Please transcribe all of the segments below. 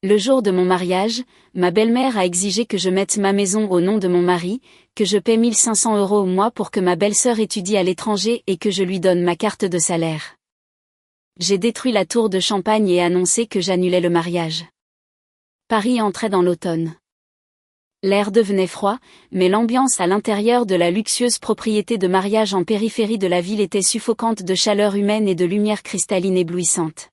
Le jour de mon mariage, ma belle-mère a exigé que je mette ma maison au nom de mon mari, que je paie 1 500 € au mois pour que ma belle-sœur étudie à l'étranger et que je lui donne ma carte de salaire. J'ai détruit la tour de champagne et annoncé que j'annulais le mariage. Paris entrait dans l'automne. L'air devenait froid, mais l'ambiance à l'intérieur de la luxueuse propriété de mariage en périphérie de la ville était suffocante de chaleur humaine et de lumière cristalline éblouissante.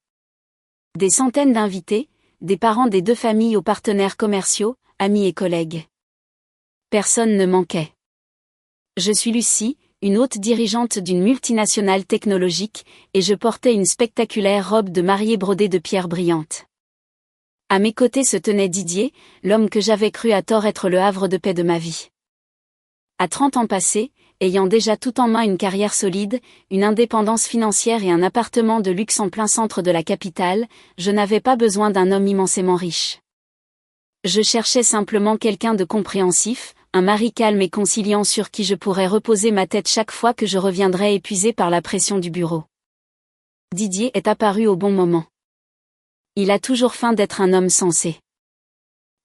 Des centaines d'invités, des parents des deux familles aux partenaires commerciaux, amis et collègues. Personne ne manquait. Je suis Lucie, une haute dirigeante d'une multinationale technologique, et je portais une spectaculaire robe de mariée brodée de pierres brillantes. À mes côtés se tenait Didier, l'homme que j'avais cru à tort être le havre de paix de ma vie. À 30 ans passés, ayant déjà tout en main une carrière solide, une indépendance financière et un appartement de luxe en plein centre de la capitale, je n'avais pas besoin d'un homme immensément riche. Je cherchais simplement quelqu'un de compréhensif, un mari calme et conciliant sur qui je pourrais reposer ma tête chaque fois que je reviendrais épuisé par la pression du bureau. Didier est apparu au bon moment. Il a toujours feint d'être un homme sensé.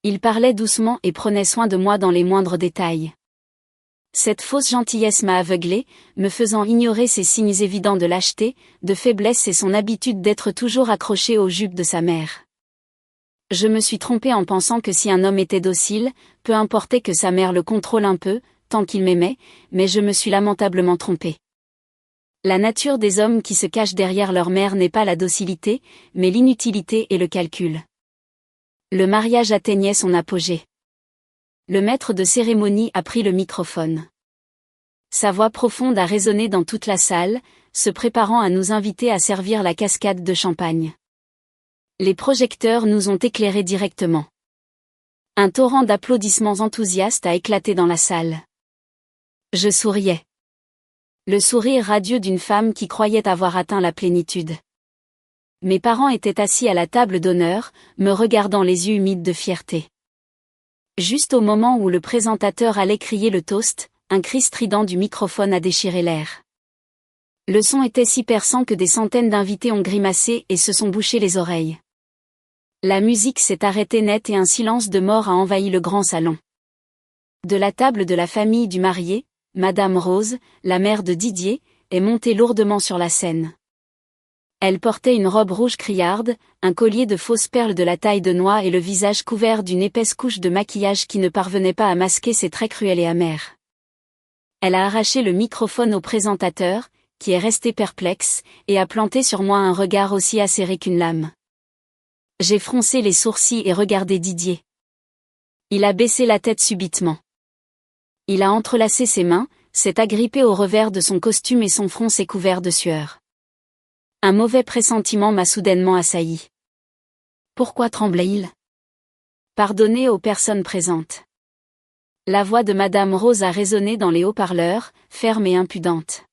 Il parlait doucement et prenait soin de moi dans les moindres détails. Cette fausse gentillesse m'a aveuglé, me faisant ignorer ses signes évidents de lâcheté, de faiblesse et son habitude d'être toujours accroché aux jupes de sa mère. Je me suis trompée en pensant que si un homme était docile, peu importait que sa mère le contrôle un peu, tant qu'il m'aimait, mais je me suis lamentablement trompée. La nature des hommes qui se cachent derrière leur mère n'est pas la docilité, mais l'inutilité et le calcul. Le mariage atteignait son apogée. Le maître de cérémonie a pris le microphone. Sa voix profonde a résonné dans toute la salle, se préparant à nous inviter à servir la cascade de champagne. Les projecteurs nous ont éclairés directement. Un torrent d'applaudissements enthousiastes a éclaté dans la salle. Je souriais. Le sourire radieux d'une femme qui croyait avoir atteint la plénitude. Mes parents étaient assis à la table d'honneur, me regardant les yeux humides de fierté. Juste au moment où le présentateur allait crier le toast, un cri strident du microphone a déchiré l'air. Le son était si perçant que des centaines d'invités ont grimacé et se sont bouchés les oreilles. La musique s'est arrêtée net et un silence de mort a envahi le grand salon. De la table de la famille du marié, Madame Rose, la mère de Didier, est montée lourdement sur la scène. Elle portait une robe rouge criarde, un collier de fausses perles de la taille de noix et le visage couvert d'une épaisse couche de maquillage qui ne parvenait pas à masquer ses traits cruels et amers. Elle a arraché le microphone au présentateur, qui est resté perplexe, et a planté sur moi un regard aussi acéré qu'une lame. J'ai froncé les sourcils et regardé Didier. Il a baissé la tête subitement. Il a entrelacé ses mains, s'est agrippé au revers de son costume et son front s'est couvert de sueur. Un mauvais pressentiment m'a soudainement assailli. Pourquoi tremblait-il ? Pardonnez aux personnes présentes. La voix de Madame Rose a résonné dans les haut-parleurs, ferme et impudente.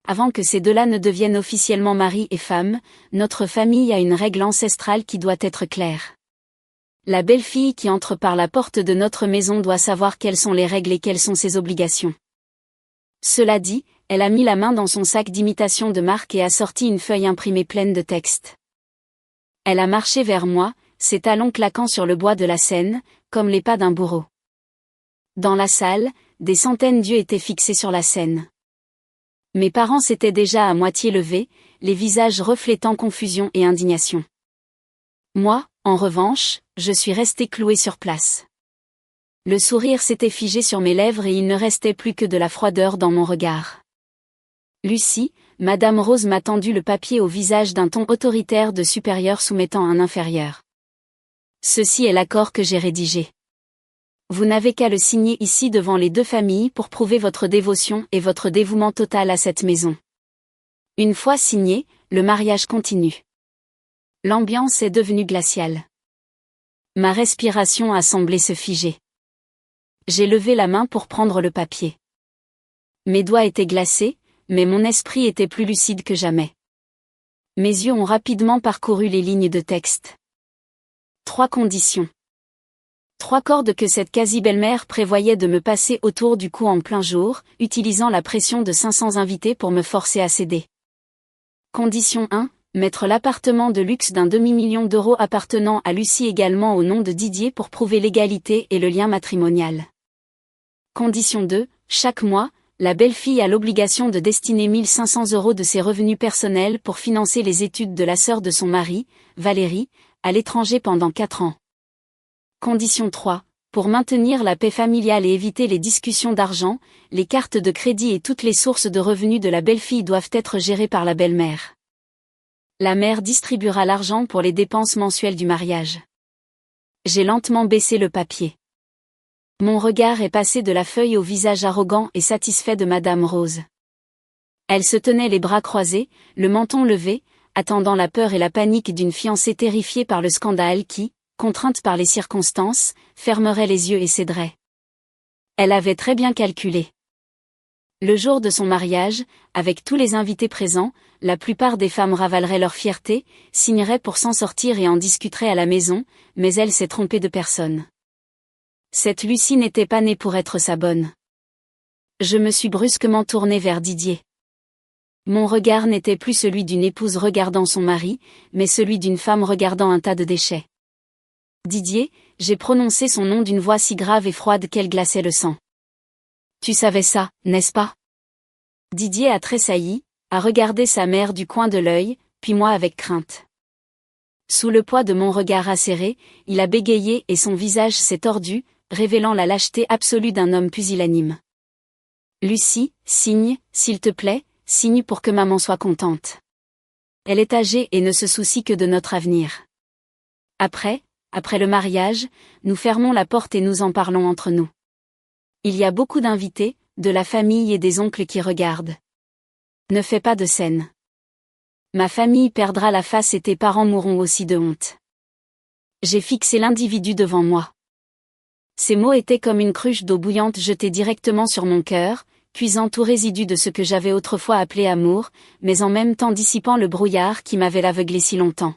Avant que ces deux-là ne deviennent officiellement mari et femme, notre famille a une règle ancestrale qui doit être claire. La belle-fille qui entre par la porte de notre maison doit savoir quelles sont les règles et quelles sont ses obligations. Cela dit, elle a mis la main dans son sac d'imitation de marque et a sorti une feuille imprimée pleine de textes. Elle a marché vers moi, ses talons claquant sur le bois de la scène, comme les pas d'un bourreau. Dans la salle, des centaines d'yeux étaient fixés sur la scène. Mes parents s'étaient déjà à moitié levés, les visages reflétant confusion et indignation. Moi, en revanche, je suis restée clouée sur place. Le sourire s'était figé sur mes lèvres et il ne restait plus que de la froideur dans mon regard. Lucie, Madame Rose m'a tendu le papier au visage d'un ton autoritaire de supérieur soumettant un inférieur. Ceci est l'accord que j'ai rédigé. Vous n'avez qu'à le signer ici devant les deux familles pour prouver votre dévotion et votre dévouement total à cette maison. Une fois signé, le mariage continue. L'ambiance est devenue glaciale. Ma respiration a semblé se figer. J'ai levé la main pour prendre le papier. Mes doigts étaient glacés, mais mon esprit était plus lucide que jamais. Mes yeux ont rapidement parcouru les lignes de texte. 3 conditions. 3 cordes que cette quasi-belle-mère prévoyait de me passer autour du cou en plein jour, utilisant la pression de 500 invités pour me forcer à céder. Condition 1, Mettre l'appartement de luxe d'un demi-million d'euros appartenant à Lucie également au nom de Didier pour prouver l'égalité et le lien matrimonial. Condition 2. Chaque mois, la belle-fille a l'obligation de destiner 1 500 € de ses revenus personnels pour financer les études de la sœur de son mari, Valérie, à l'étranger pendant 4 ans. Condition 3. Pour maintenir la paix familiale et éviter les discussions d'argent, les cartes de crédit et toutes les sources de revenus de la belle-fille doivent être gérées par la belle-mère. La mère distribuera l'argent pour les dépenses mensuelles du mariage. J'ai lentement baissé le papier. Mon regard est passé de la feuille au visage arrogant et satisfait de Madame Rose. Elle se tenait les bras croisés, le menton levé, attendant la peur et la panique d'une fiancée terrifiée par le scandale qui, contrainte par les circonstances, fermerait les yeux et céderait. Elle avait très bien calculé. Le jour de son mariage, avec tous les invités présents, la plupart des femmes ravaleraient leur fierté, signeraient pour s'en sortir et en discuteraient à la maison, mais elle s'est trompée de personne. Cette Lucie n'était pas née pour être sa bonne. Je me suis brusquement tournée vers Didier. Mon regard n'était plus celui d'une épouse regardant son mari, mais celui d'une femme regardant un tas de déchets. Didier, j'ai prononcé son nom d'une voix si grave et froide qu'elle glaçait le sang. Tu savais ça, n'est-ce pas? Didier a tressailli, a regardé sa mère du coin de l'œil, puis moi avec crainte. Sous le poids de mon regard acéré, il a bégayé et son visage s'est tordu, révélant la lâcheté absolue d'un homme pusillanime. Lucie, signe, s'il te plaît, signe pour que maman soit contente. Elle est âgée et ne se soucie que de notre avenir. Après le mariage, nous fermons la porte et nous en parlons entre nous. Il y a beaucoup d'invités, de la famille et des oncles qui regardent. Ne fais pas de scène. Ma famille perdra la face et tes parents mourront aussi de honte. J'ai fixé l'individu devant moi. Ces mots étaient comme une cruche d'eau bouillante jetée directement sur mon cœur, cuisant tout résidu de ce que j'avais autrefois appelé amour, mais en même temps dissipant le brouillard qui m'avait aveuglé si longtemps.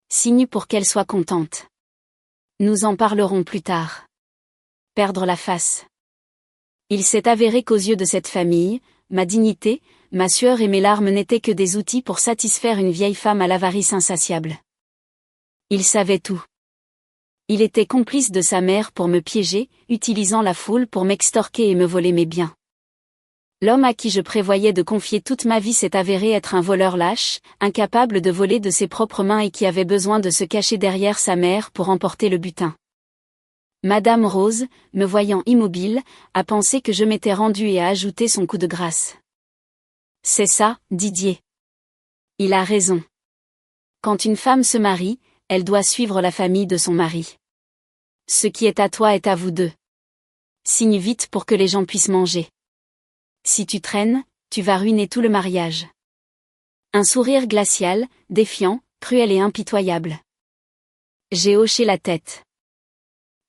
Signe pour qu'elle soit contente. Nous en parlerons plus tard. Perdre la face. Il s'est avéré qu'aux yeux de cette famille, ma dignité, ma sueur et mes larmes n'étaient que des outils pour satisfaire une vieille femme à l'avarice insatiable. Il savait tout. Il était complice de sa mère pour me piéger, utilisant la foule pour m'extorquer et me voler mes biens. L'homme à qui je prévoyais de confier toute ma vie s'est avéré être un voleur lâche, incapable de voler de ses propres mains et qui avait besoin de se cacher derrière sa mère pour emporter le butin. Madame Rose, me voyant immobile, a pensé que je m'étais rendue et a ajouté son coup de grâce. C'est ça, Didier. Il a raison. Quand une femme se marie, elle doit suivre la famille de son mari. Ce qui est à toi est à vous deux. Signe vite pour que les gens puissent manger. Si tu traînes, tu vas ruiner tout le mariage. Un sourire glacial, défiant, cruel et impitoyable. J'ai hoché la tête.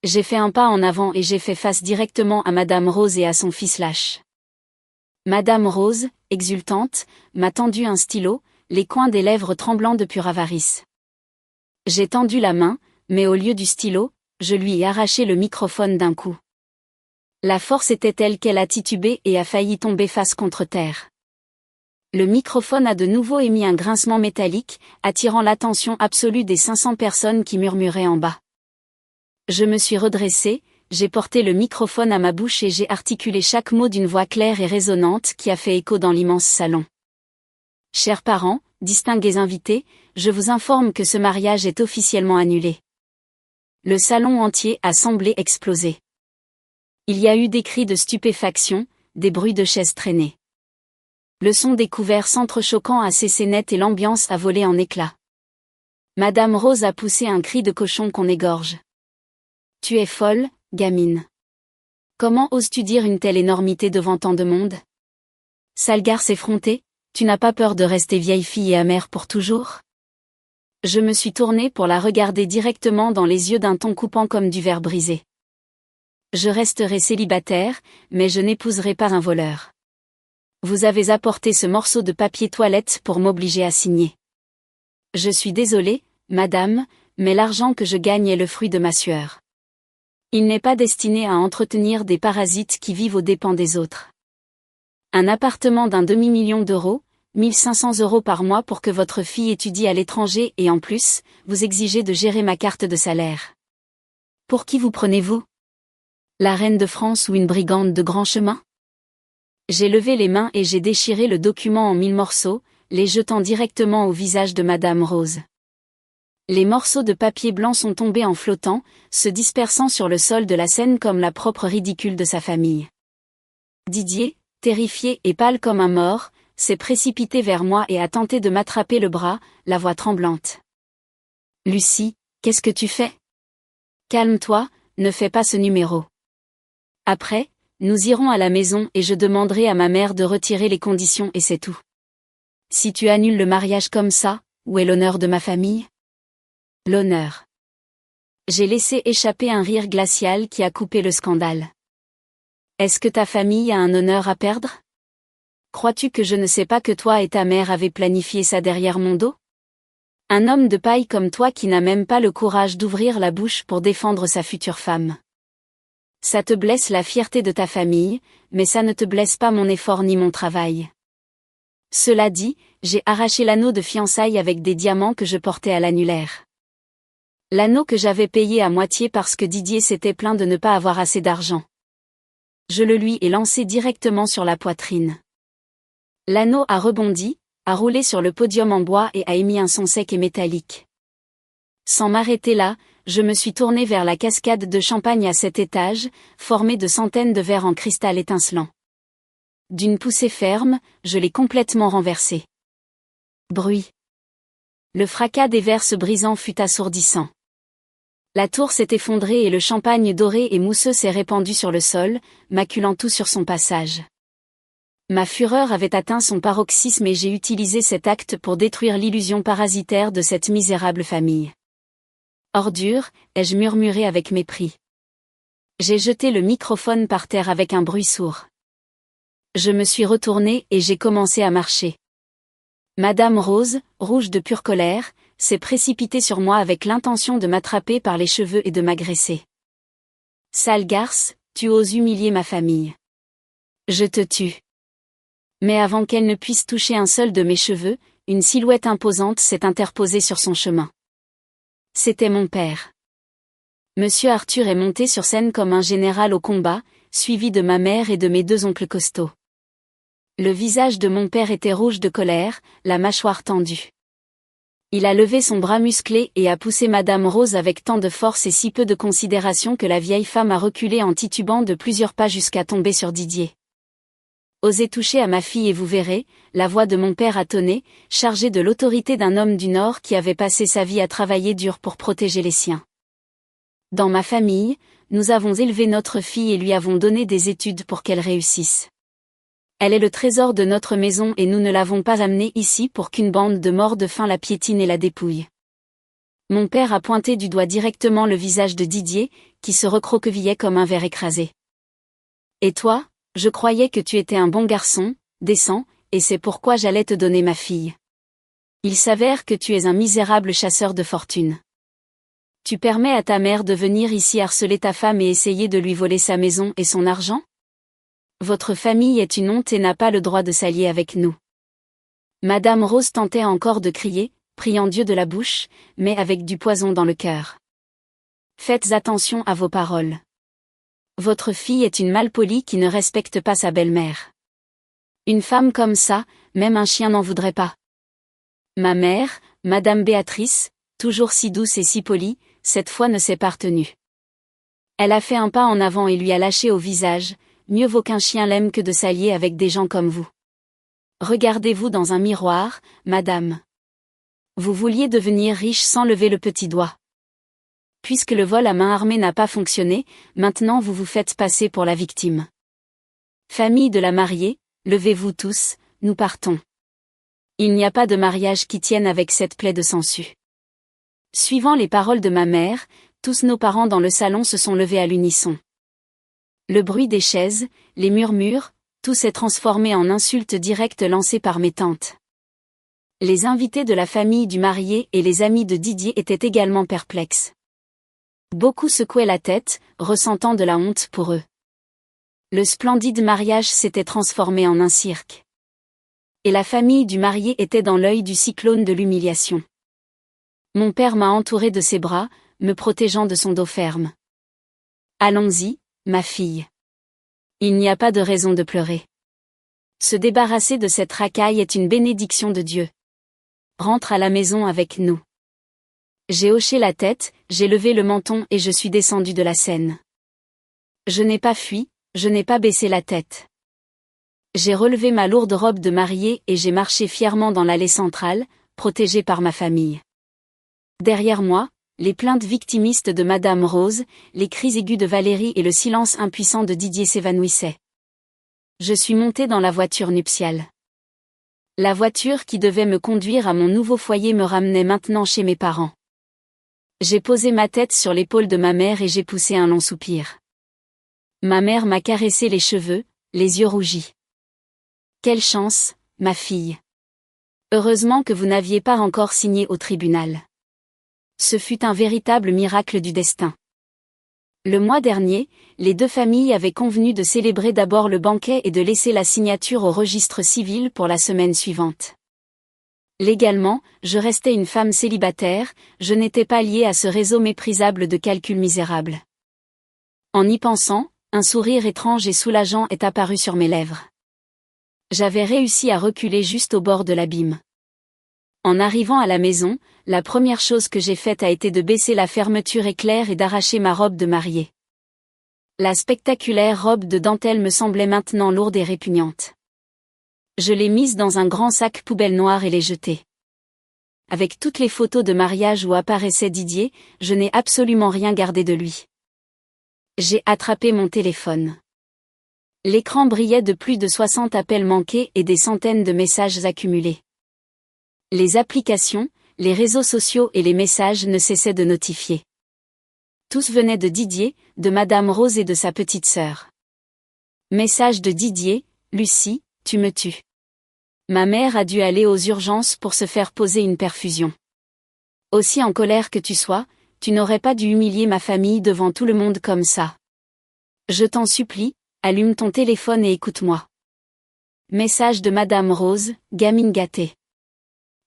J'ai fait un pas en avant et j'ai fait face directement à Madame Rose et à son fils lâche. Madame Rose, exultante, m'a tendu un stylo, les coins des lèvres tremblants de pure avarice. J'ai tendu la main, mais au lieu du stylo, je lui ai arraché le microphone d'un coup. La force était telle qu'elle a titubé et a failli tomber face contre terre. Le microphone a de nouveau émis un grincement métallique, attirant l'attention absolue des 500 personnes qui murmuraient en bas. Je me suis redressée, j'ai porté le microphone à ma bouche et j'ai articulé chaque mot d'une voix claire et résonnante qui a fait écho dans l'immense salon. Chers parents, distingués invités, je vous informe que ce mariage est officiellement annulé. Le salon entier a semblé exploser. Il y a eu des cris de stupéfaction, des bruits de chaises traînées. Le son des couverts s'entrechoquant a cessé net et l'ambiance a volé en éclats. Madame Rose a poussé un cri de cochon qu'on égorge. Tu es folle, gamine. Comment oses-tu dire une telle énormité devant tant de monde? Sale garce effrontée, tu n'as pas peur de rester vieille fille et amère pour toujours? Je me suis tournée pour la regarder directement dans les yeux d'un ton coupant comme du verre brisé. Je resterai célibataire, mais je n'épouserai pas un voleur. Vous avez apporté ce morceau de papier toilette pour m'obliger à signer. Je suis désolée, madame, mais l'argent que je gagne est le fruit de ma sueur. Il n'est pas destiné à entretenir des parasites qui vivent aux dépens des autres. Un appartement d'un demi-million d'euros, 1500 euros par mois pour que votre fille étudie à l'étranger et en plus, vous exigez de gérer ma carte de salaire. Pour qui vous prenez-vous? La reine de France ou une brigande de grand chemin? J'ai levé les mains et j'ai déchiré le document en 1000 morceaux, les jetant directement au visage de Madame Rose. Les morceaux de papier blanc sont tombés en flottant, se dispersant sur le sol de la scène comme la propre ridicule de sa famille. Didier, terrifié et pâle comme un mort, s'est précipité vers moi et a tenté de m'attraper le bras, la voix tremblante. « Lucie, qu'est-ce que tu fais? Calme-toi, ne fais pas ce numéro. Après, nous irons à la maison et je demanderai à ma mère de retirer les conditions et c'est tout. Si tu annules le mariage comme ça, où est l'honneur de ma famille? » L'honneur. J'ai laissé échapper un rire glacial qui a coupé le scandale. Est-ce que ta famille a un honneur à perdre? Crois-tu que je ne sais pas que toi et ta mère avez planifié ça derrière mon dos? Un homme de paille comme toi qui n'a même pas le courage d'ouvrir la bouche pour défendre sa future femme. Ça te blesse la fierté de ta famille, mais ça ne te blesse pas mon effort ni mon travail. Cela dit, j'ai arraché l'anneau de fiançailles avec des diamants que je portais à l'annulaire. L'anneau que j'avais payé à moitié parce que Didier s'était plaint de ne pas avoir assez d'argent. Je le lui ai lancé directement sur la poitrine. L'anneau a rebondi, a roulé sur le podium en bois et a émis un son sec et métallique. Sans m'arrêter là, je me suis tourné vers la cascade de champagne à 7 étages, formée de centaines de verres en cristal étincelant. D'une poussée ferme, je l'ai complètement renversé. Bruit. Le fracas des verres se brisant fut assourdissant. La tour s'est effondrée et le champagne doré et mousseux s'est répandu sur le sol, maculant tout sur son passage. Ma fureur avait atteint son paroxysme et j'ai utilisé cet acte pour détruire l'illusion parasitaire de cette misérable famille. Ordure, ai-je murmuré avec mépris. J'ai jeté le microphone par terre avec un bruit sourd. Je me suis retourné et j'ai commencé à marcher. Madame Rose, rouge de pure colère, s'est précipitée sur moi avec l'intention de m'attraper par les cheveux et de m'agresser. Sale garce, tu oses humilier ma famille. Je te tue. Mais avant qu'elle ne puisse toucher un seul de mes cheveux, une silhouette imposante s'est interposée sur son chemin. C'était mon père. Monsieur Arthur est monté sur scène comme un général au combat, suivi de ma mère et de mes 2 oncles costauds. Le visage de mon père était rouge de colère, la mâchoire tendue. Il a levé son bras musclé et a poussé Madame Rose avec tant de force et si peu de considération que la vieille femme a reculé en titubant de plusieurs pas jusqu'à tomber sur Didier. Osez toucher à ma fille et vous verrez, la voix de mon père a tonné, chargée de l'autorité d'un homme du Nord qui avait passé sa vie à travailler dur pour protéger les siens. Dans ma famille, nous avons élevé notre fille et lui avons donné des études pour qu'elle réussisse. Elle est le trésor de notre maison et nous ne l'avons pas amenée ici pour qu'une bande de morts de faim la piétine et la dépouille. Mon père a pointé du doigt directement le visage de Didier, qui se recroquevillait comme un ver écrasé. Et toi, je croyais que tu étais un bon garçon, décent, et c'est pourquoi j'allais te donner ma fille. Il s'avère que tu es un misérable chasseur de fortune. Tu permets à ta mère de venir ici harceler ta femme et essayer de lui voler sa maison et son argent? Votre famille est une honte et n'a pas le droit de s'allier avec nous. Madame Rose tentait encore de crier, priant Dieu de la bouche, mais avec du poison dans le cœur. Faites attention à vos paroles. Votre fille est une malpolie qui ne respecte pas sa belle-mère. Une femme comme ça, même un chien n'en voudrait pas. Ma mère, Madame Béatrice, toujours si douce et si polie, cette fois ne s'est pas retenue. Elle a fait un pas en avant et lui a lâché au visage, mieux vaut qu'un chien l'aime que de s'allier avec des gens comme vous. Regardez-vous dans un miroir, madame. Vous vouliez devenir riche sans lever le petit doigt. Puisque le vol à main armée n'a pas fonctionné, maintenant vous vous faites passer pour la victime. Famille de la mariée, levez-vous tous, nous partons. Il n'y a pas de mariage qui tienne avec cette plaie de sangsue. Suivant les paroles de ma mère, tous nos parents dans le salon se sont levés à l'unisson. Le bruit des chaises, les murmures, tout s'est transformé en insultes directes lancées par mes tantes. Les invités de la famille du marié et les amis de Didier étaient également perplexes. Beaucoup secouaient la tête, ressentant de la honte pour eux. Le splendide mariage s'était transformé en un cirque. Et la famille du marié était dans l'œil du cyclone de l'humiliation. Mon père m'a entouré de ses bras, me protégeant de son dos ferme. Allons-y, ma fille. Il n'y a pas de raison de pleurer. Se débarrasser de cette racaille est une bénédiction de Dieu. Rentre à la maison avec nous. J'ai hoché la tête, j'ai levé le menton et je suis descendu de la scène. Je n'ai pas fui, je n'ai pas baissé la tête. J'ai relevé ma lourde robe de mariée et j'ai marché fièrement dans l'allée centrale, protégée par ma famille. Derrière moi, les plaintes victimistes de Madame Rose, les cris aigus de Valérie et le silence impuissant de Didier s'évanouissaient. Je suis montée dans la voiture nuptiale. La voiture qui devait me conduire à mon nouveau foyer me ramenait maintenant chez mes parents. J'ai posé ma tête sur l'épaule de ma mère et j'ai poussé un long soupir. Ma mère m'a caressé les cheveux, les yeux rougis. Quelle chance, ma fille. Heureusement que vous n'aviez pas encore signé au tribunal. Ce fut un véritable miracle du destin. Le mois dernier, les deux familles avaient convenu de célébrer d'abord le banquet et de laisser la signature au registre civil pour la semaine suivante. Légalement, je restais une femme célibataire, je n'étais pas liée à ce réseau méprisable de calculs misérables. En y pensant, un sourire étrange et soulageant est apparu sur mes lèvres. J'avais réussi à reculer juste au bord de l'abîme. En arrivant à la maison, la première chose que j'ai faite a été de baisser la fermeture éclair et d'arracher ma robe de mariée. La spectaculaire robe de dentelle me semblait maintenant lourde et répugnante. Je l'ai mise dans un grand sac poubelle noir et l'ai jetée. Avec toutes les photos de mariage où apparaissait Didier, je n'ai absolument rien gardé de lui. J'ai attrapé mon téléphone. L'écran brillait de plus de 60 appels manqués et des centaines de messages accumulés. Les applications, les réseaux sociaux et les messages ne cessaient de notifier. Tous venaient de Didier, de Madame Rose et de sa petite sœur. Message de Didier: Lucie, tu me tues. Ma mère a dû aller aux urgences pour se faire poser une perfusion. Aussi en colère que tu sois, tu n'aurais pas dû humilier ma famille devant tout le monde comme ça. Je t'en supplie, allume ton téléphone et écoute-moi. Message de Madame Rose: gamine gâtée.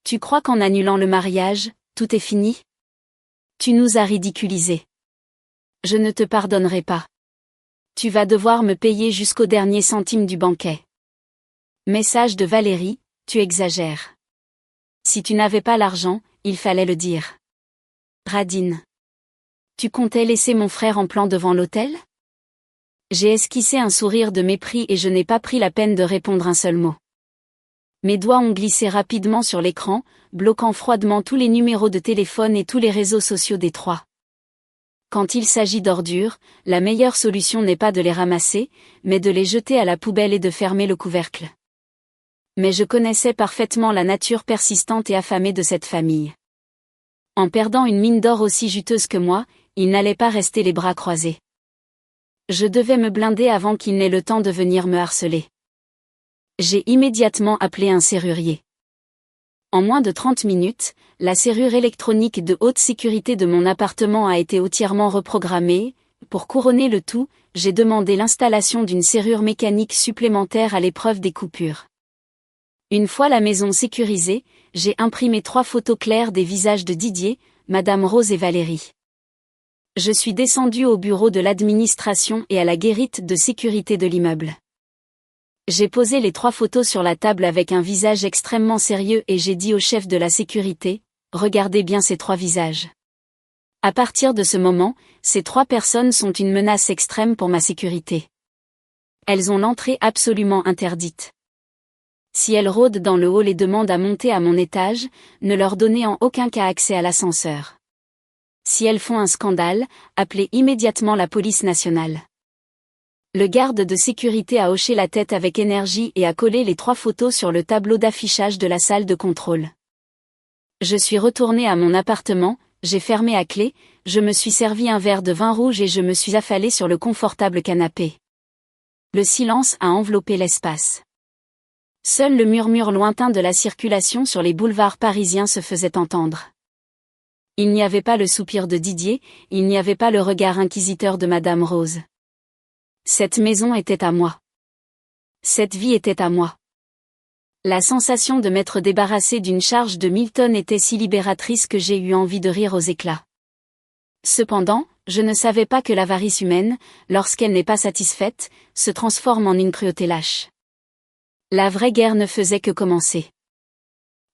Tu crois qu'en annulant le mariage, tout est fini? Tu nous as ridiculisés. Je ne te pardonnerai pas. Tu vas devoir me payer jusqu'au dernier centime du banquet. Message de Valérie: tu exagères. Si tu n'avais pas l'argent, il fallait le dire. Radine. Tu comptais laisser mon frère en plan devant l'autel? J'ai esquissé un sourire de mépris et je n'ai pas pris la peine de répondre un seul mot. Mes doigts ont glissé rapidement sur l'écran, bloquant froidement tous les numéros de téléphone et tous les réseaux sociaux des trois. Quand il s'agit d'ordures, la meilleure solution n'est pas de les ramasser, mais de les jeter à la poubelle et de fermer le couvercle. Mais je connaissais parfaitement la nature persistante et affamée de cette famille. En perdant une mine d'or aussi juteuse que moi, ils n'allaient pas rester les bras croisés. Je devais me blinder avant qu'ils n'aient le temps de venir me harceler. J'ai immédiatement appelé un serrurier. En moins de 30 minutes, la serrure électronique de haute sécurité de mon appartement a été entièrement reprogrammée. Pour couronner le tout, j'ai demandé l'installation d'une serrure mécanique supplémentaire à l'épreuve des coupures. Une fois la maison sécurisée, j'ai imprimé 3 photos claires des visages de Didier, Madame Rose et Valérie. Je suis descendue au bureau de l'administration et à la guérite de sécurité de l'immeuble. J'ai posé les 3 photos sur la table avec un visage extrêmement sérieux et j'ai dit au chef de la sécurité: regardez bien ces 3 visages. À partir de ce moment, ces 3 personnes sont une menace extrême pour ma sécurité. Elles ont l'entrée absolument interdite. Si elles rôdent dans le hall et demandent à monter à mon étage, ne leur donnez en aucun cas accès à l'ascenseur. Si elles font un scandale, appelez immédiatement la police nationale. Le garde de sécurité a hoché la tête avec énergie et a collé les 3 photos sur le tableau d'affichage de la salle de contrôle. Je suis retournée à mon appartement, j'ai fermé à clé, je me suis servi un verre de vin rouge et je me suis affalée sur le confortable canapé. Le silence a enveloppé l'espace. Seul le murmure lointain de la circulation sur les boulevards parisiens se faisait entendre. Il n'y avait pas le soupir de Didier, il n'y avait pas le regard inquisiteur de Madame Rose. Cette maison était à moi. Cette vie était à moi. La sensation de m'être débarrassé d'une charge de 1000 tonnes était si libératrice que j'ai eu envie de rire aux éclats. Cependant, je ne savais pas que l'avarice humaine, lorsqu'elle n'est pas satisfaite, se transforme en une cruauté lâche. La vraie guerre ne faisait que commencer.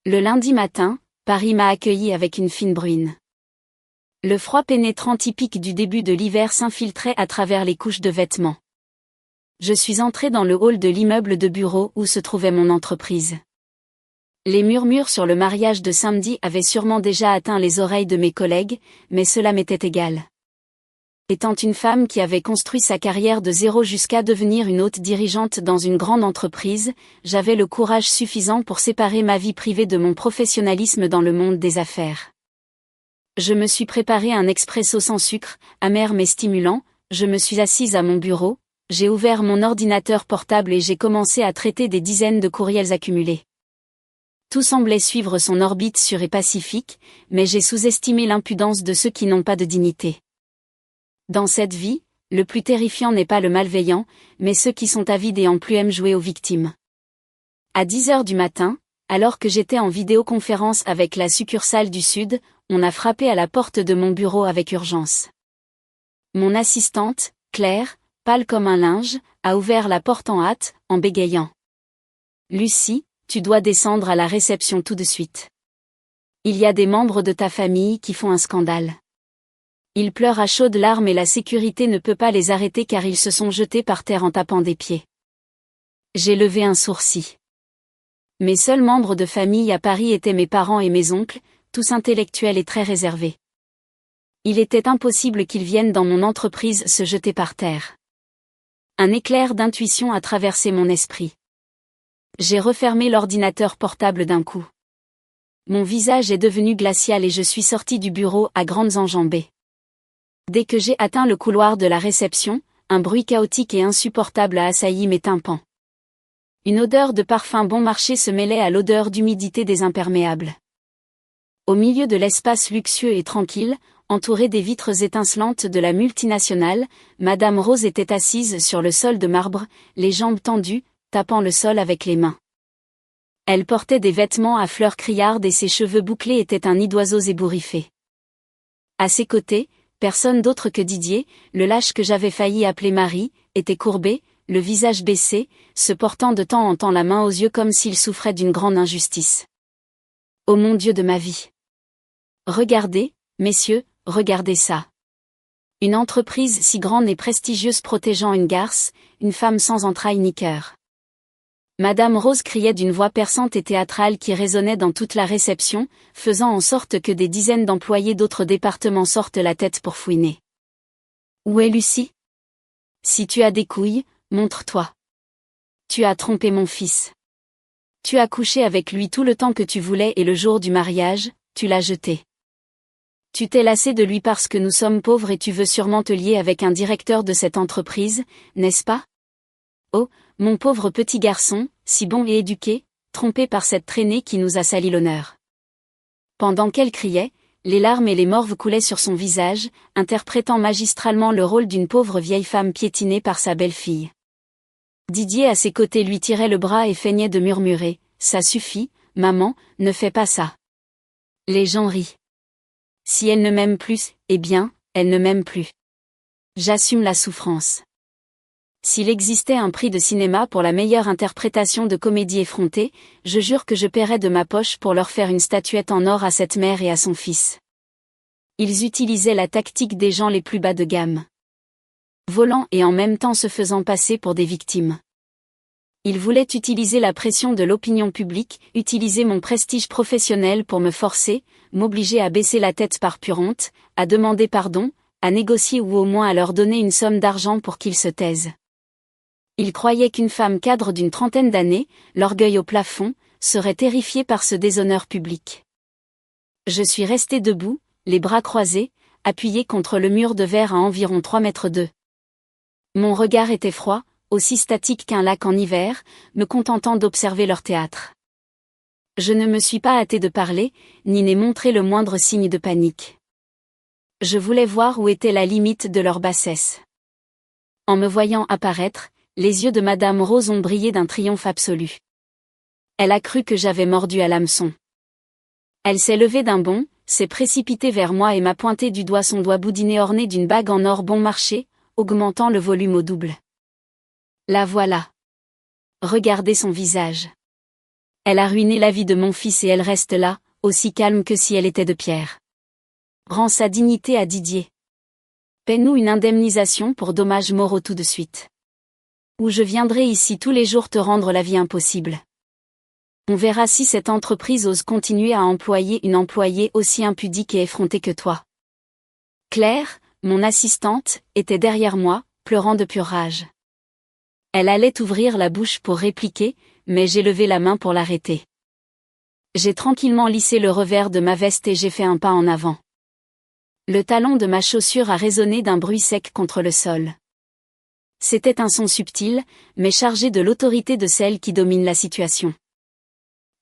Le lundi matin, Paris m'a accueilli avec une fine bruine. Le froid pénétrant typique du début de l'hiver s'infiltrait à travers les couches de vêtements. Je suis entré dans le hall de l'immeuble de bureau où se trouvait mon entreprise. Les murmures sur le mariage de samedi avaient sûrement déjà atteint les oreilles de mes collègues, mais cela m'était égal. Étant une femme qui avait construit sa carrière de zéro jusqu'à devenir une haute dirigeante dans une grande entreprise, j'avais le courage suffisant pour séparer ma vie privée de mon professionnalisme dans le monde des affaires. Je me suis préparé un expresso sans sucre, amer mais stimulant, je me suis assise à mon bureau, j'ai ouvert mon ordinateur portable et j'ai commencé à traiter des dizaines de courriels accumulés. Tout semblait suivre son orbite sûre et pacifique, mais j'ai sous-estimé l'impudence de ceux qui n'ont pas de dignité. Dans cette vie, le plus terrifiant n'est pas le malveillant, mais ceux qui sont avides et en plus aiment jouer aux victimes. À 10h du matin, alors que j'étais en vidéoconférence avec la succursale du Sud, on a frappé à la porte de mon bureau avec urgence. Mon assistante, Claire, pâle comme un linge, a ouvert la porte en hâte, en bégayant. « Lucie, tu dois descendre à la réception tout de suite. Il y a des membres de ta famille qui font un scandale. Ils pleurent à chaudes larmes et la sécurité ne peut pas les arrêter car ils se sont jetés par terre en tapant des pieds. » J'ai levé un sourcil. Mes seuls membres de famille à Paris étaient mes parents et mes oncles, tous intellectuels et très réservés. Il était impossible qu'ils viennent dans mon entreprise se jeter par terre. Un éclair d'intuition a traversé mon esprit. J'ai refermé l'ordinateur portable d'un coup. Mon visage est devenu glacial et je suis sorti du bureau à grandes enjambées. Dès que j'ai atteint le couloir de la réception, un bruit chaotique et insupportable a assailli mes tympans. Une odeur de parfum bon marché se mêlait à l'odeur d'humidité des imperméables. Au milieu de l'espace luxueux et tranquille, entourée des vitres étincelantes de la multinationale, Madame Rose était assise sur le sol de marbre, les jambes tendues, tapant le sol avec les mains. Elle portait des vêtements à fleurs criardes et ses cheveux bouclés étaient un nid d'oiseaux ébouriffés. À ses côtés, personne d'autre que Didier, le lâche que j'avais failli appeler Marie, était courbé, le visage baissé, se portant de temps en temps la main aux yeux comme s'il souffrait d'une grande injustice. Ô mon Dieu de ma vie! Regardez, messieurs, regardez ça. Une entreprise si grande et prestigieuse protégeant une garce, une femme sans entrailles ni cœur. Madame Rose criait d'une voix perçante et théâtrale qui résonnait dans toute la réception, faisant en sorte que des dizaines d'employés d'autres départements sortent la tête pour fouiner. Où est Lucie? Si tu as des couilles, montre-toi. Tu as trompé mon fils. Tu as couché avec lui tout le temps que tu voulais et le jour du mariage, tu l'as jeté. Tu t'es lassé de lui parce que nous sommes pauvres et tu veux sûrement te lier avec un directeur de cette entreprise, n'est-ce pas? Oh, mon pauvre petit garçon, si bon et éduqué, trompé par cette traînée qui nous a sali l'honneur. Pendant qu'elle criait, les larmes et les morves coulaient sur son visage, interprétant magistralement le rôle d'une pauvre vieille femme piétinée par sa belle-fille. Didier à ses côtés lui tirait le bras et feignait de murmurer, « Ça suffit, maman, ne fais pas ça. » Les gens rient. Si elle ne m'aime plus, eh bien, elle ne m'aime plus. J'assume la souffrance. S'il existait un prix de cinéma pour la meilleure interprétation de comédie effrontée, je jure que je paierais de ma poche pour leur faire une statuette en or à cette mère et à son fils. Ils utilisaient la tactique des gens les plus bas de gamme. Volant et en même temps se faisant passer pour des victimes. Ils voulaient utiliser la pression de l'opinion publique, utiliser mon prestige professionnel pour me forcer, m'obliger à baisser la tête par pure honte, à demander pardon, à négocier ou au moins à leur donner une somme d'argent pour qu'ils se taisent. Ils croyaient qu'une femme cadre d'une trentaine d'années, l'orgueil au plafond, serait terrifiée par ce déshonneur public. Je suis resté debout, les bras croisés, appuyé contre le mur de verre à environ 3 mètres d'eux. Mon regard était froid, aussi statique qu'un lac en hiver, me contentant d'observer leur théâtre. Je ne me suis pas hâté de parler, ni n'ai montré le moindre signe de panique. Je voulais voir où était la limite de leur bassesse. En me voyant apparaître, les yeux de Madame Rose ont brillé d'un triomphe absolu. Elle a cru que j'avais mordu à l'hameçon. Elle s'est levée d'un bond, s'est précipitée vers moi et m'a pointé du doigt son doigt boudiné orné d'une bague en or bon marché, augmentant le volume au double. La voilà. Regardez son visage. Elle a ruiné la vie de mon fils et elle reste là, aussi calme que si elle était de pierre. Rends sa dignité à Didier. Paie-nous une indemnisation pour dommages moraux tout de suite. Ou je viendrai ici tous les jours te rendre la vie impossible. On verra si cette entreprise ose continuer à employer une employée aussi impudique et effrontée que toi. Claire, mon assistante, était derrière moi, pleurant de pure rage. Elle allait ouvrir la bouche pour répliquer, mais j'ai levé la main pour l'arrêter. J'ai tranquillement lissé le revers de ma veste et j'ai fait un pas en avant. Le talon de ma chaussure a résonné d'un bruit sec contre le sol. C'était un son subtil, mais chargé de l'autorité de celle qui domine la situation.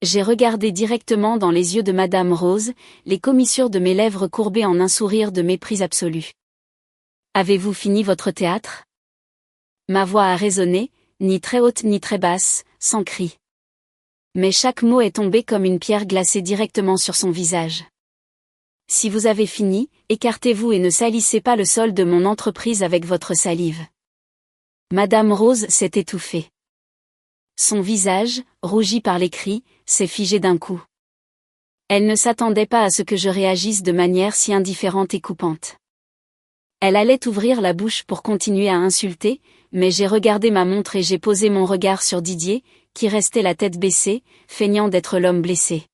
J'ai regardé directement dans les yeux de Madame Rose, les commissures de mes lèvres courbées en un sourire de mépris absolu. Avez-vous fini votre théâtre ? Ma voix a résonné, ni très haute ni très basse, sans cri. Mais chaque mot est tombé comme une pierre glacée directement sur son visage. Si vous avez fini, écartez-vous et ne salissez pas le sol de mon entreprise avec votre salive. Madame Rose s'est étouffée. Son visage, rougi par les cris, s'est figé d'un coup. Elle ne s'attendait pas à ce que je réagisse de manière si indifférente et coupante. Elle allait ouvrir la bouche pour continuer à insulter, mais j'ai regardé ma montre et j'ai posé mon regard sur Didier, qui restait la tête baissée, feignant d'être l'homme blessé.